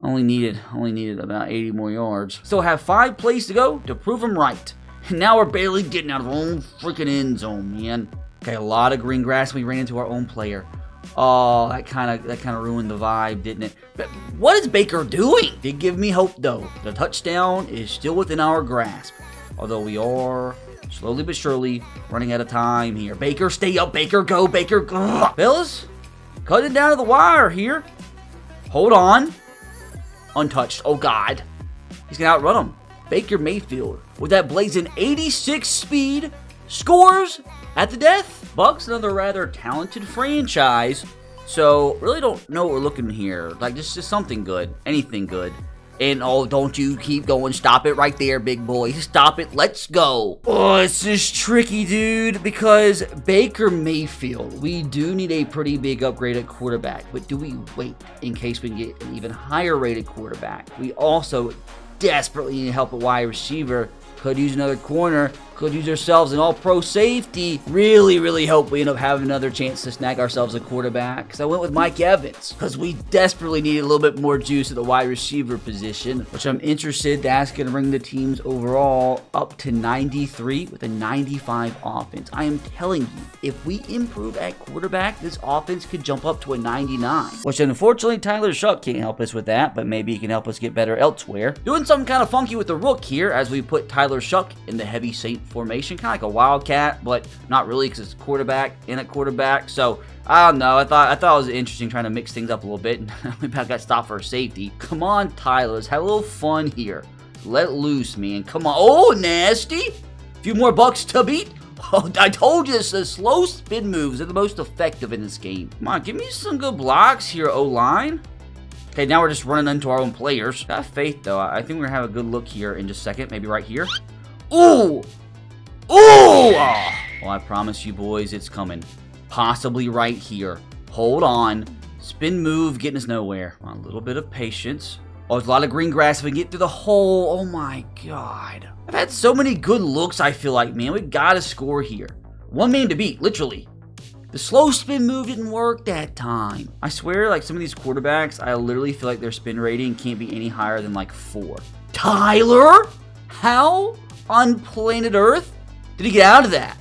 only needed about 80 more yards. Still have 5 plays to go to prove them right. And now we're barely getting out of our own freaking end zone, man. Okay, a lot of green grass. We ran into our own player. Oh, that kind of ruined the vibe, didn't it? But what is Baker doing? Did give me hope, though. The touchdown is still within our grasp. Although we are slowly but surely running out of time here. Baker, stay up. Baker, go. Baker, go. Fellas, cutting down to the wire here. Hold on. Untouched. Oh, God. He's going to outrun him. Baker Mayfield, with that blazing 86 speed, scores at the death. Bucks, another rather talented franchise, So, really don't know what we're looking here. Like, just something good. Anything good. And, oh, don't you keep going. Stop it right there, big boy. Stop it. Let's go. Oh, it's just tricky, dude, because Baker Mayfield, we do need a pretty big upgrade at quarterback. But do we wait in case we can get an even higher rated quarterback? We also desperately need help at wide receiver. Could use another corner. Could use ourselves an all-pro safety. Really hope we end up having another chance to snag ourselves a quarterback. Because I went with Mike Evans. Because we desperately need a little bit more juice at the wide receiver position. Which I'm interested. That's going to bring the team's overall up to 93 with a 95 offense. I am telling you, if we improve at quarterback, this offense could jump up to a 99. Which unfortunately, Tyler Shough can't help us with that. But maybe he can help us get better elsewhere. Doing something kind of funky with the rook here as we put Tyler Shough in the heavy saint formation, kind of like a wildcat, but not really because it's quarterback in a quarterback. So I don't know. I thought it was interesting trying to mix things up a little bit. We about got stopped for a safety. Come on, Tyler, let's have a little fun here. Let loose, man. Come on. Oh, nasty. A few more bucks to beat. Oh, I told you this. The slow spin moves are the most effective in this game. Come on, give me some good blocks here, O-line. Okay, now we're just running into our own players. Got faith, though. I think we're going to have a good look here in just a second. Maybe right here. Ooh! Ooh! Oh. Well, I promise you, boys, it's coming. Possibly right here. Hold on. Spin move, getting us nowhere. A little bit of patience. Oh, there's a lot of green grass. If we get through the hole, oh my God. I've had so many good looks, I feel like, man. We got to score here. One man to beat, literally. The slow spin move didn't work that time. I swear, like, some of these quarterbacks, I literally feel like their spin rating can't be any higher than, like, 4. Tyler? How on planet Earth did he get out of that?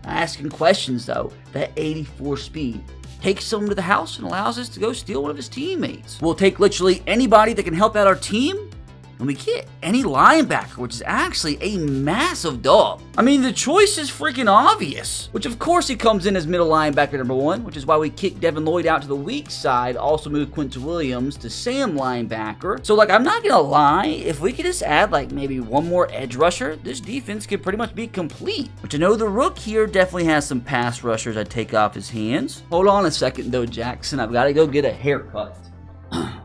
Asking questions, though. That 84 speed takes someone to the house and allows us to go steal one of his teammates. We'll take literally anybody that can help out our team, and we get any linebacker, which is actually a massive dub. I mean, the choice is freaking obvious, which of course he comes in as middle linebacker number 1, which is why we kicked Devin Lloyd out to the weak side, also moved Quinton Williams to Sam linebacker. So, like, I'm not gonna lie, if we could just add, like, maybe one more edge rusher, this defense could pretty much be complete. Which I know the rook here definitely has some pass rushers I'd take off his hands. Hold on a second, though, Jackson. I've got to go get a haircut.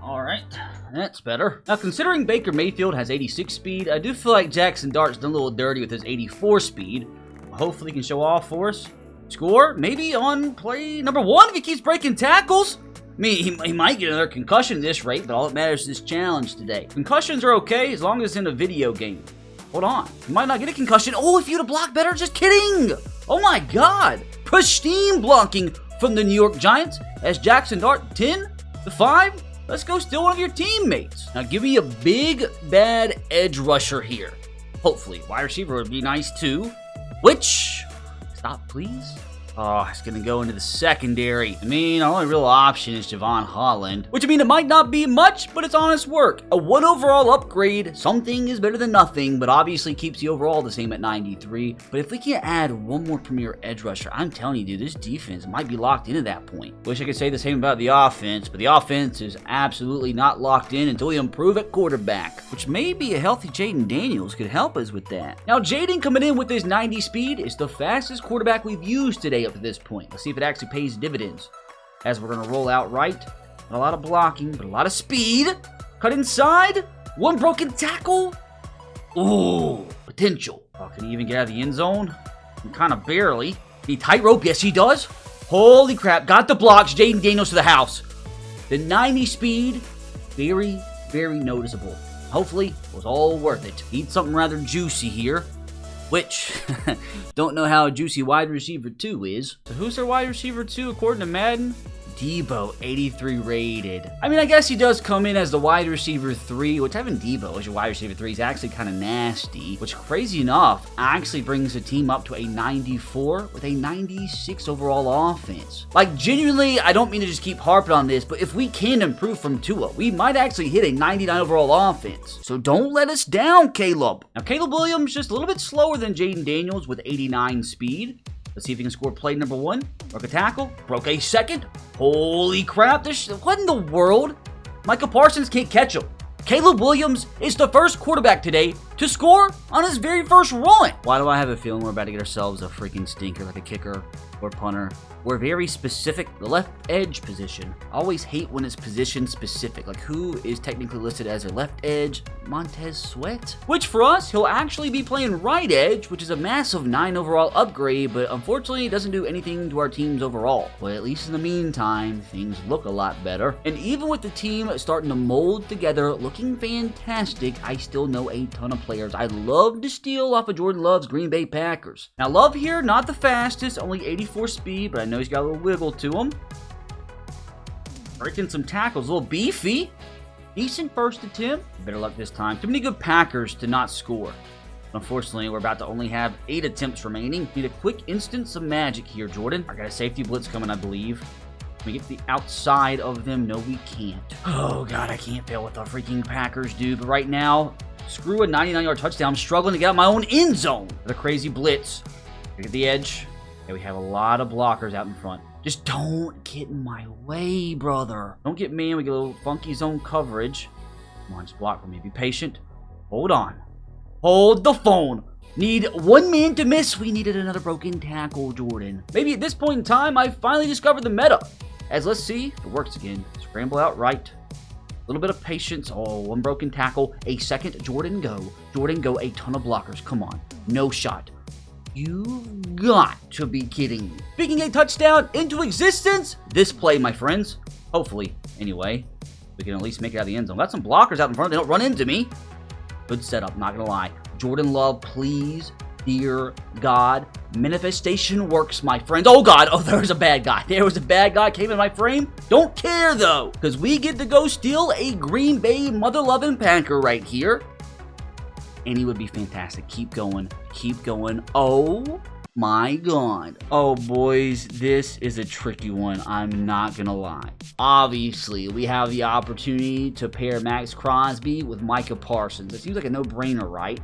All right. That's better. Now, considering Baker Mayfield has 86 speed, I do feel like Jackson Dart's done a little dirty with his 84 speed. Hopefully he can show off for us. Score, maybe on play number 1 if he keeps breaking tackles. I mean, he might get another concussion at this rate, but all that matters is this challenge today. Concussions are okay as long as it's in a video game. Hold on. He might not get a concussion. Oh, if you'd have blocked better, just kidding. Oh my God. Pristine blocking from the New York Giants as Jackson Dart 10-5. Let's go steal one of your teammates. Now, give me a big, bad edge rusher here. Hopefully. Wide receiver would be nice, too. Which... Stop, please. Oh, it's going to go into the secondary. I mean, our only real option is Javon Holland. Which, I mean, it might not be much, but it's honest work. A 1 overall upgrade. Something is better than nothing, but obviously keeps the overall the same at 93. But if we can add one more premier edge rusher, I'm telling you, dude, this defense might be locked in at that point. Wish I could say the same about the offense, but the offense is absolutely not locked in until we improve at quarterback, which maybe a healthy Jayden Daniels could help us with that. Now, Jayden coming in with his 90 speed is the fastest quarterback we've used today up to this point. Let's see if it actually pays dividends. As we're going to roll out right. A lot of blocking, but a lot of speed. Cut inside. One broken tackle. Ooh, potential. Oh, can he even get out of the end zone? Kind of barely. Need tightrope? Yes, he does. Holy crap. Got the blocks. Jayden Daniels to the house. The 90 speed, very, very noticeable. Hopefully, it was all worth it. Need something rather juicy here. Which, don't know how juicy wide receiver 2 is. So who's their wide receiver 2 according to Madden? Debo, 83 rated. I mean, I guess he does come in as the wide receiver 3, which having Debo as your wide receiver 3 is actually kind of nasty, which, crazy enough, actually brings the team up to a 94 with a 96 overall offense. Like, genuinely, I don't mean to just keep harping on this, but if we can improve from Tua, we might actually hit a 99 overall offense. So don't let us down, Caleb. Now, Caleb Williams just a little bit slower than Jayden Daniels with 89 speed. Let's see if he can score play number 1. Broke a tackle. Broke a second. Holy crap. What in the world? Micah Parsons can't catch him. Caleb Williams is the first quarterback today to score on his very first run. Why do I have a feeling we're about to get ourselves a freaking stinker like a kicker or punter? We're very specific. The left edge position. I always hate when it's position specific. Like, who is technically listed as a left edge? Montez Sweat? Which for us, he'll actually be playing right edge, which is a massive 9 overall upgrade, but unfortunately it doesn't do anything to our teams overall. But at least in the meantime, things look a lot better. And even with the team starting to mold together, looking fantastic, I still know a ton of players I'd love to steal off of Jordan Love's Green Bay Packers. Now, Love here, not the fastest, only 84 speed, but I know he's got a little wiggle to him. Breaking some tackles, a little beefy. Decent first attempt. Better luck this time. Too many good Packers to not score. Unfortunately, we're about to only have 8 attempts remaining. Need a quick instance of magic here, Jordan. I got a safety blitz coming, I believe. Can we get to the outside of them? No, we can't. Oh, God, I can't fail with the freaking Packers, dude. But right now, screw a 99-yard touchdown. I'm struggling to get out my own end zone. The crazy blitz. Get the edge. Okay, we have a lot of blockers out in front. Just don't get in my way, brother. Don't get me in. We get a little funky zone coverage. Come on, just block for me. Be patient. Hold on. Hold the phone. Need one man to miss. We needed another broken tackle, Jordan. Maybe at this point in time, I finally discovered the meta. As let's see if it works again. Scramble out right. A little bit of patience. Oh, one broken tackle. A second. Jordan, go. Jordan, go. A ton of blockers. Come on. No shot. You've got to be kidding me. Speaking a touchdown into existence. This play, my friends. Hopefully, anyway. We can at least make it out of the end zone. Got some blockers out in front. They don't run into me. Good setup, not gonna lie. Jordan Love, please, dear God. Manifestation works, my friends. Oh, God. Oh, there was a bad guy. There was a bad guy came in my frame. Don't care, though, because we get to go steal a Green Bay mother-loving Packer right here. And he would be fantastic. Keep going. Keep going. Oh, my God. Oh, boys, this is a tricky one. I'm not going to lie. Obviously, we have the opportunity to pair Max Crosby with Micah Parsons. It seems like a no-brainer, right?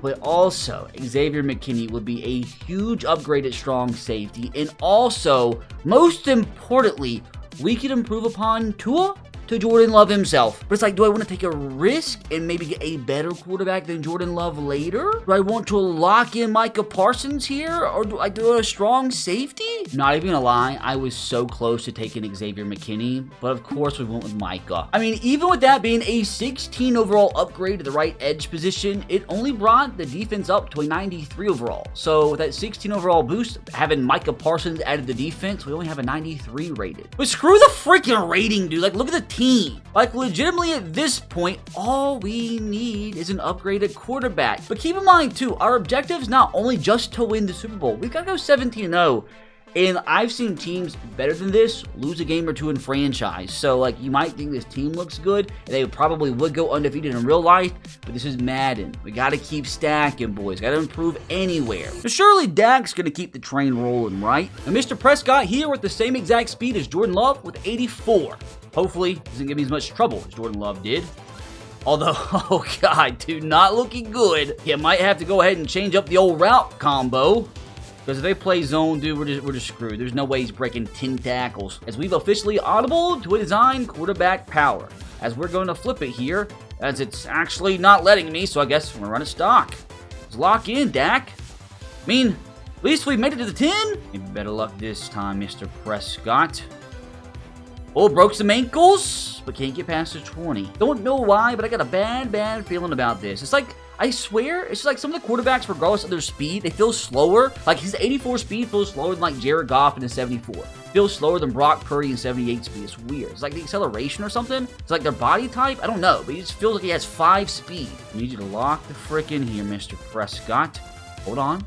But also, Xavier McKinney would be a huge upgrade at strong safety. And also, most importantly, we could improve upon Tua to Jordan Love himself. But it's like, do I want to take a risk and maybe get a better quarterback than Jordan Love later? Do I want to lock in Micah Parsons here? Or do I do a strong safety? Not even gonna lie, I was so close to taking Xavier McKinney, but of course we went with Micah. I mean, even with that being a 16 overall upgrade to the right edge position, it only brought the defense up to a 93 overall. So with that 16 overall boost, having Micah Parsons added the defense, we only have a 93 rated. But screw the freaking rating, dude. Like, look at the team. Like, legitimately at this point, all we need is an upgraded quarterback. But keep in mind too, our objective is not only just to win the Super Bowl. We've got to go 17-0. And I've seen teams better than this lose a game or two in franchise. So, like, you might think this team looks good, and they probably would go undefeated in real life, but this is Madden. We got to keep stacking, boys. Got to improve anywhere. So surely Dak's going to keep the train rolling, right? And Mr. Prescott here with the same exact speed as Jordan Love with 84. Hopefully, doesn't give me as much trouble as Jordan Love did. Although, oh God, dude, not looking good. You might have to go ahead and change up the old route combo. Because if they play zone, dude, we're just screwed. There's no way he's breaking 10 tackles. As we've officially audible to a design quarterback power. As we're going to flip it here, as it's actually not letting me, so I guess we're going to run a stock. Let's lock in, Dak. I mean, at least we made it to the 10. Maybe better luck this time, Mr. Prescott. Oh, broke some ankles, but can't get past the 20. Don't know why, but I got a bad feeling about this. It's like, I swear, it's just like some of the quarterbacks, regardless of their speed, they feel slower. Like his 84 speed feels slower than like Jared Goff in his 74. Feels slower than Brock Purdy in 78 speed. It's weird. It's like the acceleration or something. It's like their body type. I don't know, but he just feels like he has 5 speed. I need you to lock the frick in here, Mr. Prescott. Hold on.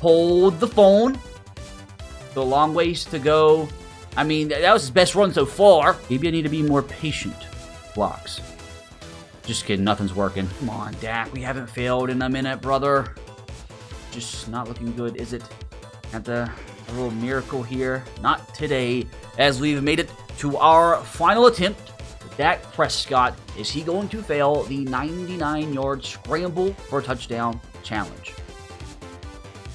Hold the phone. Still a long ways to go. I mean, that was his best run so far. Maybe I need to be more patient. Blocks. Just kidding, nothing's working. Come on, Dak, we haven't failed in a minute, brother. Just not looking good, is it? Have a little miracle here. Not today, as we've made it to our final attempt. Dak Prescott, is he going to fail the 99-yard scramble for a touchdown challenge?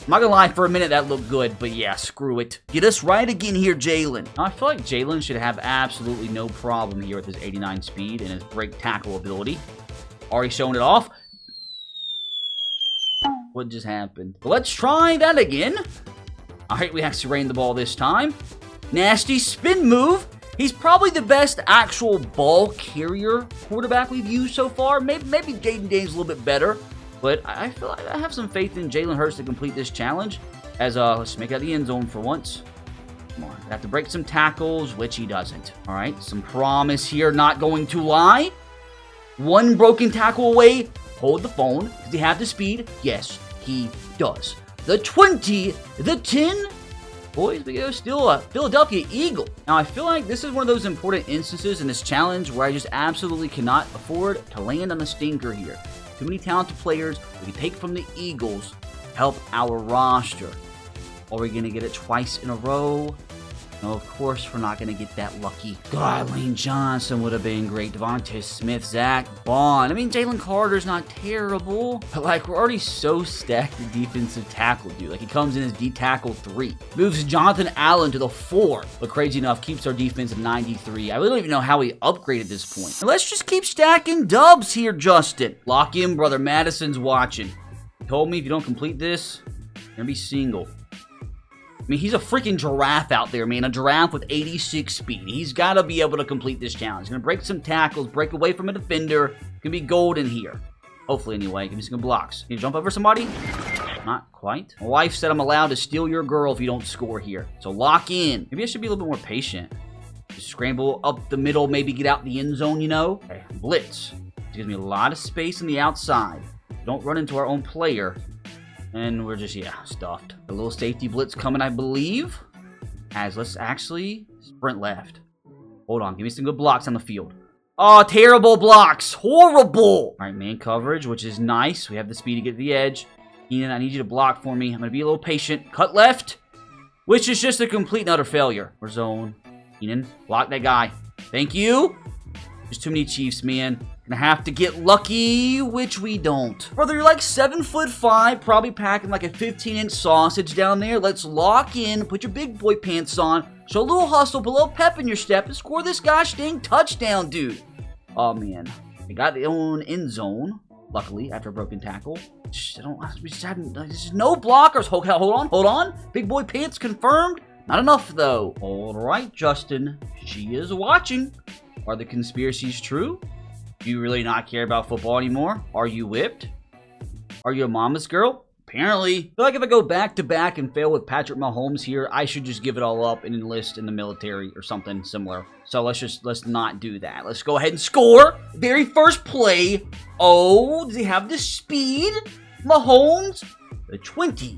I'm not gonna lie, for a minute that looked good, but yeah, screw it. Get us right again here, Jalen. I feel like Jalen should have absolutely no problem here with his 89 speed and his break tackle ability. Already showing it off. What just happened? Well, let's try that again. All right, we actually ran the ball this time. Nasty spin move. He's probably the best actual ball carrier quarterback we've used so far. Maybe Jayden Daniels a little bit better. But I feel like I have some faith in Jalen Hurts to complete this challenge. As let's make it out the end zone for once. Come on, have to break some tackles, which he doesn't. All right, some promise here, not going to lie. One broken tackle away. Hold the phone. Does he have the speed? Yes, he does. The 20, the 10. Boys, we go still a Philadelphia Eagle. Now, I feel like this is one of those important instances in this challenge where I just absolutely cannot afford to land on the stinker here. Too many talented players we can take from the Eagles to help our roster. Are we going to get it twice in a row? No, of course we're not going to get that lucky. God, Lane Johnson would have been great. Devontae Smith, Zach Bond. I mean, Jalen Carter's not terrible. But, like, we're already so stacked at defensive tackle, dude. Like, he comes in as D-tackle 3. Moves Jonathan Allen to the 4. But crazy enough, keeps our defense at 93. I really don't even know how we upgraded this point. And let's just keep stacking dubs here, Justin. Lock in, brother. Madison's watching. He told me if you don't complete this, you're going to be single. I mean, he's a freaking giraffe out there, man. A giraffe with 86 speed. He's got to be able to complete this challenge. He's going to break some tackles, break away from a defender. Going to be golden here. Hopefully, anyway. Give me some good blocks. Can you jump over somebody? Not quite. My wife said I'm allowed to steal your girl if you don't score here. So lock in. Maybe I should be a little bit more patient. Just scramble up the middle, maybe get out the end zone, you know? Okay, blitz. It gives me a lot of space on the outside. Don't run into our own player. And we're just, yeah, stuffed. A little safety blitz coming, I believe. As let's actually sprint left. Hold on, give me some good blocks on the field. Oh, terrible blocks. Horrible. All right, man coverage, which is nice. We have the speed to get to the edge. Keenan, I need you to block for me. I'm going to be a little patient. Cut left, which is just a complete and utter failure. We're zone. Keenan, block that guy. Thank you. There's too many Chiefs, man. Gonna have to get lucky, which we don't. Brother, you're like 7'5", probably packing like a 15-inch sausage down there. Let's lock in, put your big boy pants on, show a little hustle, put a little pep in your step, and score this gosh dang touchdown, dude. Oh, man. They got their own end zone, luckily, after a broken tackle. There's no blockers. Hold on. Big boy pants confirmed. Not enough, though. All right, Justin. She is watching. Are the conspiracies true? Do you really not care about football anymore? Are you whipped? Are you a mama's girl? Apparently. I feel like if I go back-to-back and fail with Patrick Mahomes here, I should just give it all up and enlist in the military or something similar. So let's not do that. Let's go ahead and score. Very first play. Oh, does he have the speed? Mahomes? The 20.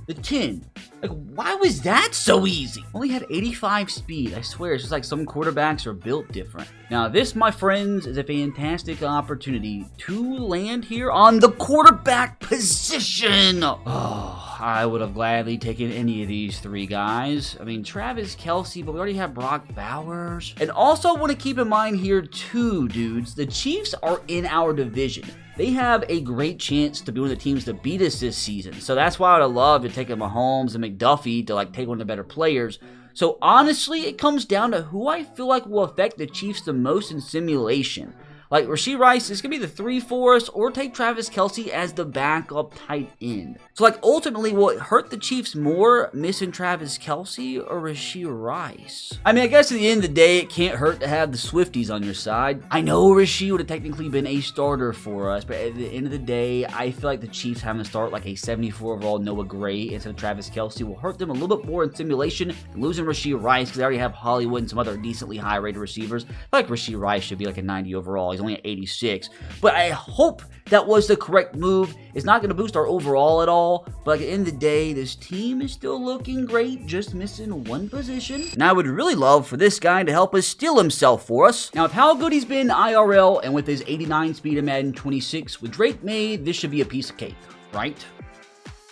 The 10. Like, why was that so easy? Only had 85 speed. I swear, it's just like some quarterbacks are built different. Now, this, my friends, is a fantastic opportunity to land here on the quarterback position. Oh, I would have gladly taken any of these 3 guys. I mean, Travis Kelce, but we already have Brock Bowers. And also want to keep in mind here, too, dudes, the Chiefs are in our division. They have a great chance to be one of the teams to beat us this season. So that's why I would have loved to take a Mahomes and McDuffie to, like, take one of the better players. So honestly, it comes down to who I feel like will affect the Chiefs the most in simulation. Like, Rashee Rice is going to be the 3 for us, or take Travis Kelce as the backup tight end. So, like, ultimately, will it hurt the Chiefs more missing Travis Kelce or Rashee Rice? I mean, I guess at the end of the day, it can't hurt to have the Swifties on your side. I know Rashee would have technically been a starter for us, but at the end of the day, I feel like the Chiefs having to start like a 74 overall Noah Gray instead of Travis Kelce will hurt them a little bit more in simulation than losing Rashee Rice, because they already have Hollywood and some other decently high-rated receivers. I feel like Rashee Rice should be like a 90 overall. He's only at 86. But I hope that was the correct move. It's not going to boost our overall at all. But like, at the end of the day, this team is still looking great, just missing one position. And I would really love for this guy to help us steal himself for us. Now, with how good he's been IRL and with his 89 speed in Madden 26 with Drake Maye, this should be a piece of cake, right?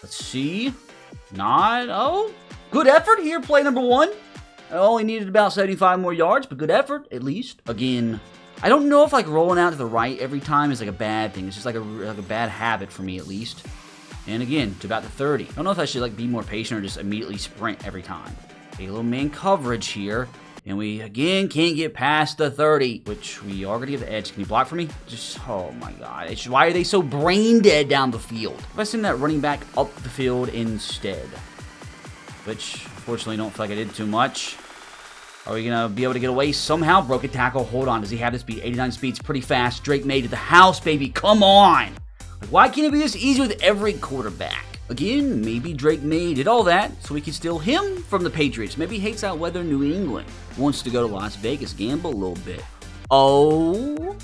Let's see. Oh, good effort here, play number 1. I only needed about 75 more yards, but good effort, at least. Again, I don't know if like rolling out to the right every time is like a bad thing. It's just like a bad habit for me, at least. And again, to about the 30. I don't know if I should like be more patient or just immediately sprint every time. A little man coverage here. And we, again, can't get past the 30, which we already have the edge. Can you block for me? Just, oh my God. Why are they so brain dead down the field? If I send that running back up the field instead, which, unfortunately, don't feel like I did too much. Are we going to be able to get away somehow? Broke a tackle. Hold on. Does he have this speed? 89 speed's pretty fast. Drake Maye to the house, baby. Come on. Like, why can't it be this easy with every quarterback? Again, maybe Drake Maye did all that so we could steal him from the Patriots. Maybe he hates that weather in New England. Wants to go to Las Vegas, gamble a little bit. Oh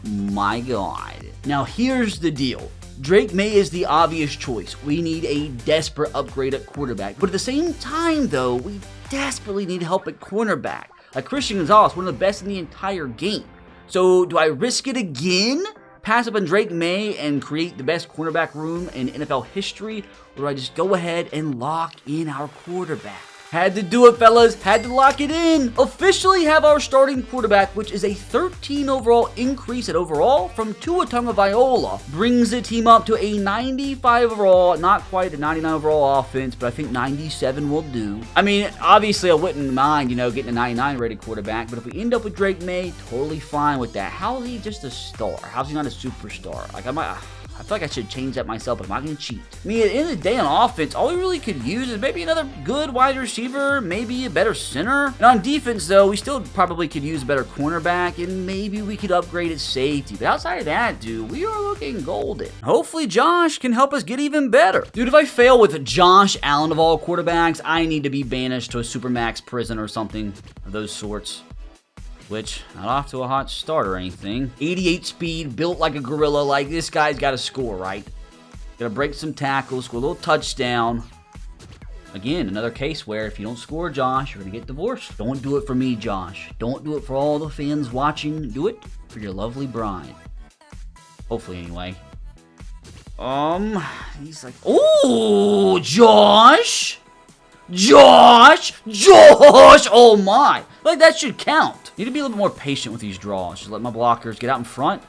my God. Now here's the deal. Drake Maye is the obvious choice. We need a desperate upgrade at quarterback. But at the same time, though, we desperately need help at cornerback. Like Christian Gonzalez, one of the best in the entire game. So do I risk it again? Pass up on Drake Maye and create the best cornerback room in NFL history? Or do I just go ahead and lock in our quarterback? Had to do it, fellas. Had to lock it in. Officially have our starting quarterback, which is a 13 overall increase at overall from Tua Tagovailoa. Brings the team up to a 95 overall, not quite a 99 overall offense, but I think 97 will do. I mean, obviously I wouldn't mind, getting a 99 rated quarterback, but if we end up with Drake Maye, totally fine with that. How is he just a star? How's he not a superstar? Like, I feel like I should change that myself, but I'm not going to cheat. I mean, at the end of the day on offense, all we really could use is maybe another good wide receiver, maybe a better center. And on defense, though, we still probably could use a better cornerback, and maybe we could upgrade at safety. But outside of that, dude, we are looking golden. Hopefully, Josh can help us get even better. Dude, if I fail with Josh Allen of all quarterbacks, I need to be banished to a Supermax prison or something of those sorts. Which, not off to a hot start or anything. 88 speed, built like a gorilla. Like, this guy's got to score, right? Got to break some tackles, score a little touchdown. Again, another case where if you don't score, Josh, you're going to get divorced. Don't do it for me, Josh. Don't do it for all the fans watching. Do it for your lovely bride. Hopefully, anyway. He's like, oh, Josh! Josh! Oh my! Like, that should count. Need to be a little bit more patient with these draws. Just let my blockers get out in front.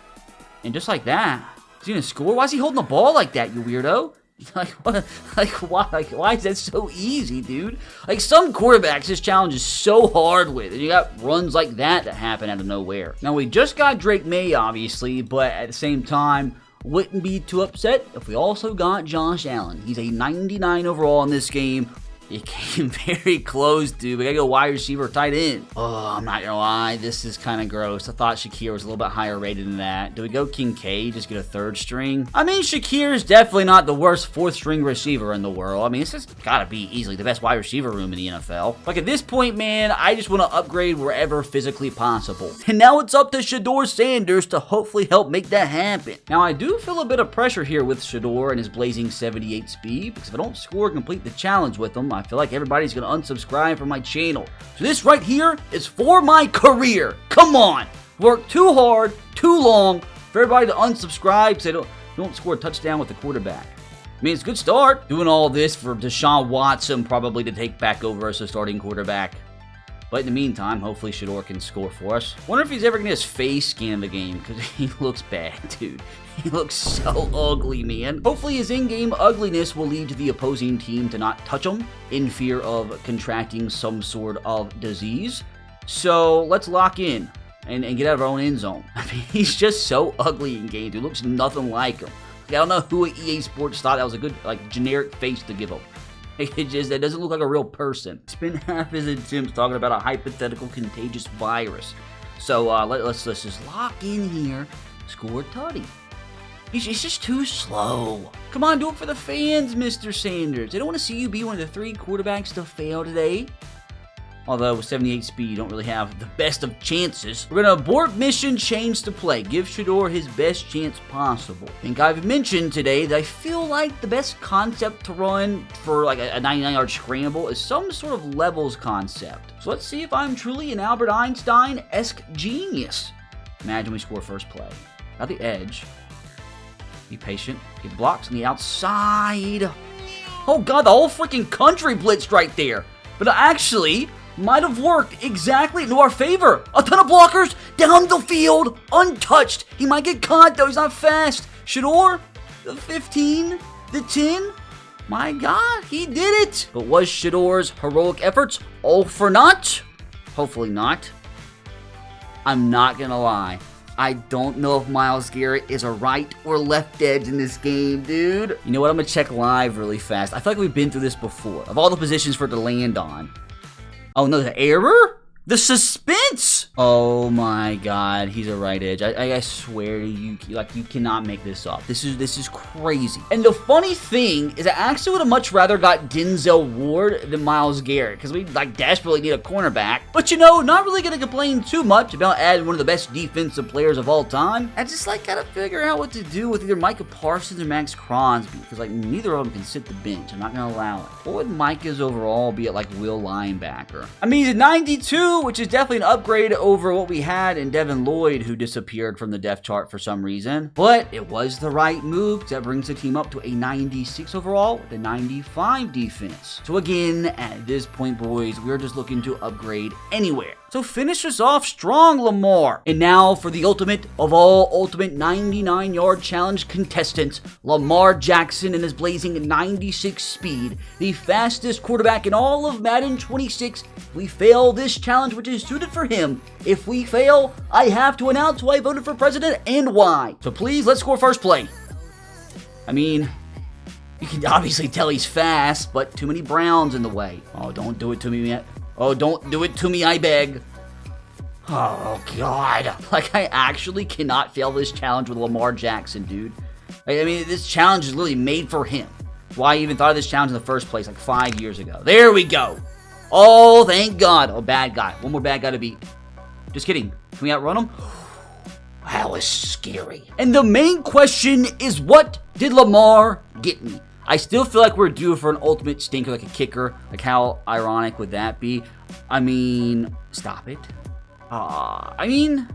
And just like that. Is he gonna score? Why is he holding the ball like that, you weirdo? Like, what? Like, why? Like, why is that so easy, dude? Like, some quarterbacks this challenge is so hard with. And you got runs like that happen out of nowhere. Now, we just got Drake Maye, obviously, but at the same time, wouldn't be too upset if we also got Josh Allen. He's a 99 overall in this game. It came very close, dude. We gotta go wide receiver, tight end. Oh, I'm not gonna lie. This is kind of gross. I thought Shakir was a little bit higher rated than that. Do we go Kincaid, just get a third string? I mean, Shakir is definitely not the worst fourth string receiver in the world. I mean, this has gotta be easily the best wide receiver room in the NFL. Like, at this point, man, I just want to upgrade wherever physically possible. And now it's up to Shedeur Sanders to hopefully help make that happen. Now, I do feel a bit of pressure here with Shedeur and his blazing 78 speed, because if I don't score and complete the challenge with him, I feel like everybody's going to unsubscribe from my channel. So this right here is for my career. Come on. Work too hard, too long for everybody to unsubscribe so they don't score a touchdown with the quarterback. I mean, it's a good start. Doing all this for Deshaun Watson probably to take back over as a starting quarterback. But in the meantime, hopefully Shedeur can score for us. Wonder if he's ever going to get his face scan the game, because he looks bad, dude. He looks so ugly, man. Hopefully his in-game ugliness will lead to the opposing team to not touch him in fear of contracting some sort of disease. So let's lock in and get out of our own end zone. I mean, he's just so ugly in game, dude. Looks nothing like him. I don't know who at EA Sports thought that was a good, generic face to give him. That doesn't look like a real person. Spent half his attempts talking about a hypothetical contagious virus. So let's just lock in here. Score tutty. He's just too slow. Come on, do it for the fans, Mr. Sanders. They don't want to see you be one of the 3 quarterbacks to fail today. Although with 78 speed, you don't really have the best of chances. We're going to abort mission, change to play. Give Shedeur his best chance possible. I think I've mentioned today that I feel like the best concept to run for like a 99-yard scramble is some sort of levels concept. So let's see if I'm truly an Albert Einstein-esque genius. Imagine we score first play. Got the edge. Be patient. Get the blocks on the outside. Oh, God, the whole freaking country blitzed right there. But actually, might have worked exactly into our favor. A ton of blockers down the field, untouched. He might get caught, though. He's not fast. Shedeur, the 15, the 10. My God, he did it. But was Shedeur's heroic efforts all for naught? Hopefully not. I'm not going to lie. I don't know if Myles Garrett is a right or left edge in this game, dude. You know what? I'm going to check live really fast. I feel like we've been through this before. Of all the positions for it to land on. Oh, no, the error? The suspense! Oh my god, he's a right edge. I swear to you, like, you cannot make this up. This is crazy. And the funny thing is I actually would have much rather got Denzel Ward than Myles Garrett, because we, like, desperately need a cornerback. But, you know, not really going to complain too much about adding one of the best defensive players of all time. I just, like, got to figure out what to do with either Micah Parsons or Max Crosby, because, like, neither of them can sit the bench. I'm not going to allow it. What would Micah's overall be at, like, will linebacker? I mean, he's at 92, which is definitely an upgrade over what we had in Devin Lloyd, who disappeared from the depth chart for some reason. But it was the right move, because that brings the team up to a 96 overall with a 95 defense. So again, at this point, boys, we're just looking to upgrade anywhere. So finish us off strong, Lamar. And now for the ultimate of all ultimate 99-yard challenge contestants, Lamar Jackson and his blazing 96 speed, the fastest quarterback in all of Madden 26. If we fail this challenge, which is suited for him, if we fail, I have to announce why I voted for president and why. So please, let's score first play. I mean, you can obviously tell he's fast, but too many Browns in the way. Oh, don't do it to me yet. Oh, don't do it to me, I beg. Oh, God. Like, I actually cannot fail this challenge with Lamar Jackson, dude. I mean, this challenge is literally made for him. Why I even thought of this challenge in the first place, like 5 years ago. There we go. Oh, thank God. Oh, bad guy. One more bad guy to beat. Just kidding. Can we outrun him? That was scary. And the main question is, what did Lamar get me? I still feel like we're due for an ultimate stinker, like a kicker. Like, how ironic would that be? I mean, stop it. I mean,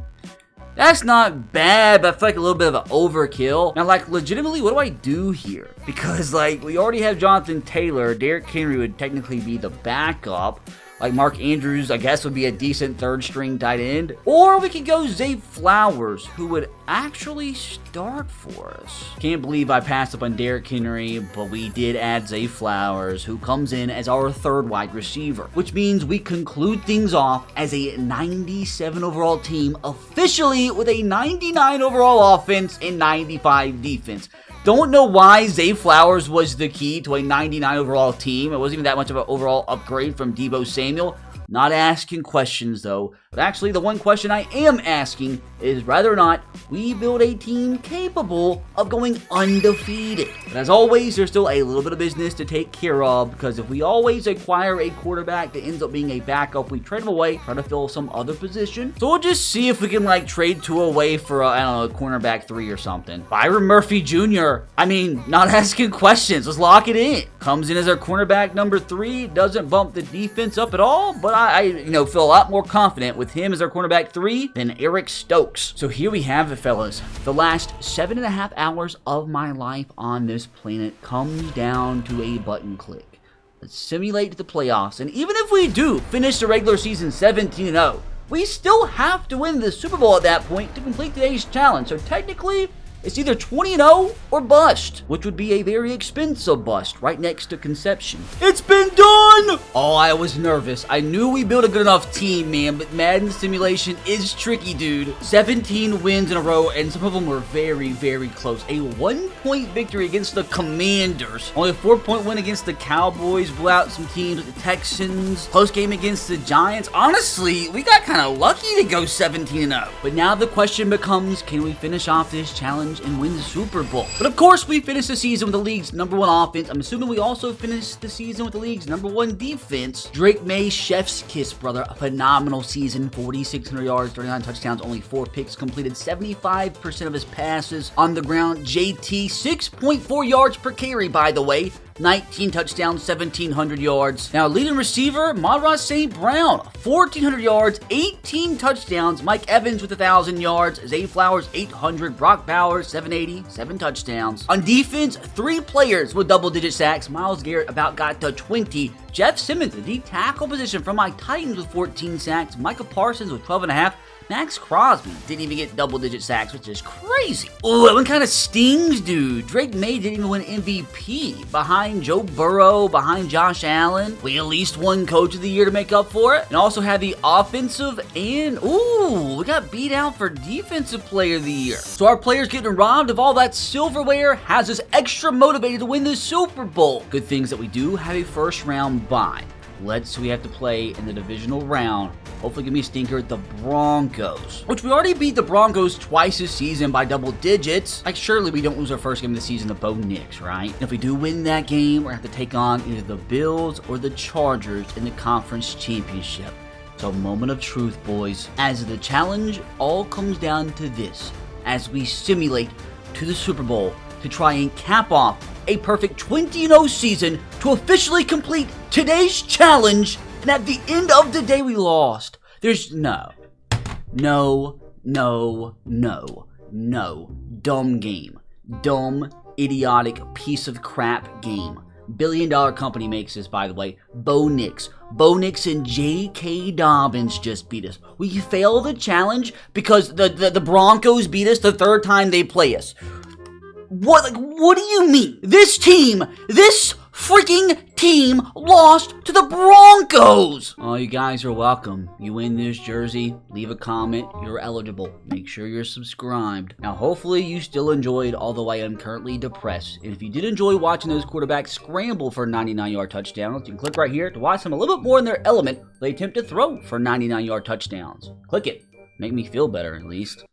that's not bad, but I feel like a little bit of an overkill. Now, like, legitimately, what do I do here? Because, like, we already have Jonathan Taylor. Derrick Henry would technically be the backup. Like, Mark Andrews, I guess, would be a decent third-string tight end. Or we could go Zay Flowers, who would actually start for us. Can't believe I passed up on Derrick Henry, but we did add Zay Flowers, who comes in as our third wide receiver. Which means we conclude things off as a 97 overall team, officially with a 99 overall offense and 95 defense. Don't know why Zay Flowers was the key to a 99 overall team. It wasn't even that much of an overall upgrade from Deebo Samuel. Not asking questions, though. But actually, the one question I am asking is whether or not we build a team capable of going undefeated. But as always, there's still a little bit of business to take care of, because if we always acquire a quarterback that ends up being a backup, we trade him away, try to fill some other position. So we'll just see if we can, like, trade Tua away for, I don't know, a cornerback 3 or something. Byron Murphy Jr., I mean, not asking questions. Let's lock it in. Comes in as our cornerback number 3, doesn't bump the defense up at all, but I feel a lot more confident with him as our cornerback 3 than Eric Stokes. So here we have it, fellas. The last 7.5 hours of my life on this planet comes down to a button click. Let's simulate the playoffs, and even if we do finish the regular season 17-0, we still have to win the Super Bowl at that point to complete today's challenge. So technically, it's either 20-0 or bust, which would be a very expensive bust right next to Conception. It's been done! Oh, I was nervous. I knew we built a good enough team, man, but Madden simulation is tricky, dude. 17 wins in a row, and some of them were very, very close. A 1-point victory against the Commanders. Only a 4-point win against the Cowboys. Blew out some teams like the Texans. Close game against the Giants. Honestly, we got kind of lucky to go 17-0. But now the question becomes, can we finish off this challenge and win the Super Bowl? But of course, we finished the season with the league's #1 offense. I'm assuming we also finished the season with the league's #1 defense. Drake Maye, chef's kiss, brother. A phenomenal season. 4,600 yards, 39 touchdowns, only 4 picks. Completed 75% of his passes on the ground. JT, 6.4 yards per carry, by the way. 19 touchdowns, 1,700 yards. Now, leading receiver, Monroe St. Brown, 1,400 yards, 18 touchdowns. Mike Evans with 1,000 yards. Zay Flowers, 800. Brock Bowers, 780, 7 touchdowns. On defense, 3 players with double-digit sacks. Myles Garrett about got to 20. Jeff Simmons, the D tackle position from my Titans with 14 sacks. Micah Parsons with 12.5. Max Crosby didn't even get double-digit sacks, which is crazy. Oh, that one kind of stings, dude. Drake Maye didn't even win MVP. Behind Joe Burrow, behind Josh Allen. We at least won Coach of the Year to make up for it. And also had the offensive and, we got beat out for Defensive Player of the Year. So our players getting robbed of all that silverware has us extra motivated to win the Super Bowl. Good things that we do have a first-round bye. We have to play in the divisional round. Hopefully give me a stinker at the Broncos, which we already beat the Broncos twice this season by double digits. Like, surely we don't lose our first game of the season to Bo Nix, right? And if we do win that game, we're going to have to take on either the Bills or the Chargers in the conference championship. So, moment of truth, boys. As the challenge all comes down to this, as we simulate to the Super Bowl to try and cap off a perfect 20-0 season to officially complete today's challenge, and at the end of the day we lost. There's no, dumb game. Dumb, idiotic piece of crap game. Billion-dollar company makes this, by the way. Bo Nix and J.K. Dobbins just beat us. We fail the challenge because the Broncos beat us the third time they play us. What do you mean? This freaking team lost to the Broncos! Oh, you guys are welcome. You win this jersey, leave a comment, you're eligible. Make sure you're subscribed. Now, hopefully you still enjoyed, although I am currently depressed. And if you did enjoy watching those quarterbacks scramble for 99-yard touchdowns, you can click right here to watch them a little bit more in their element. They attempt to throw for 99-yard touchdowns. Click it. Make me feel better, at least.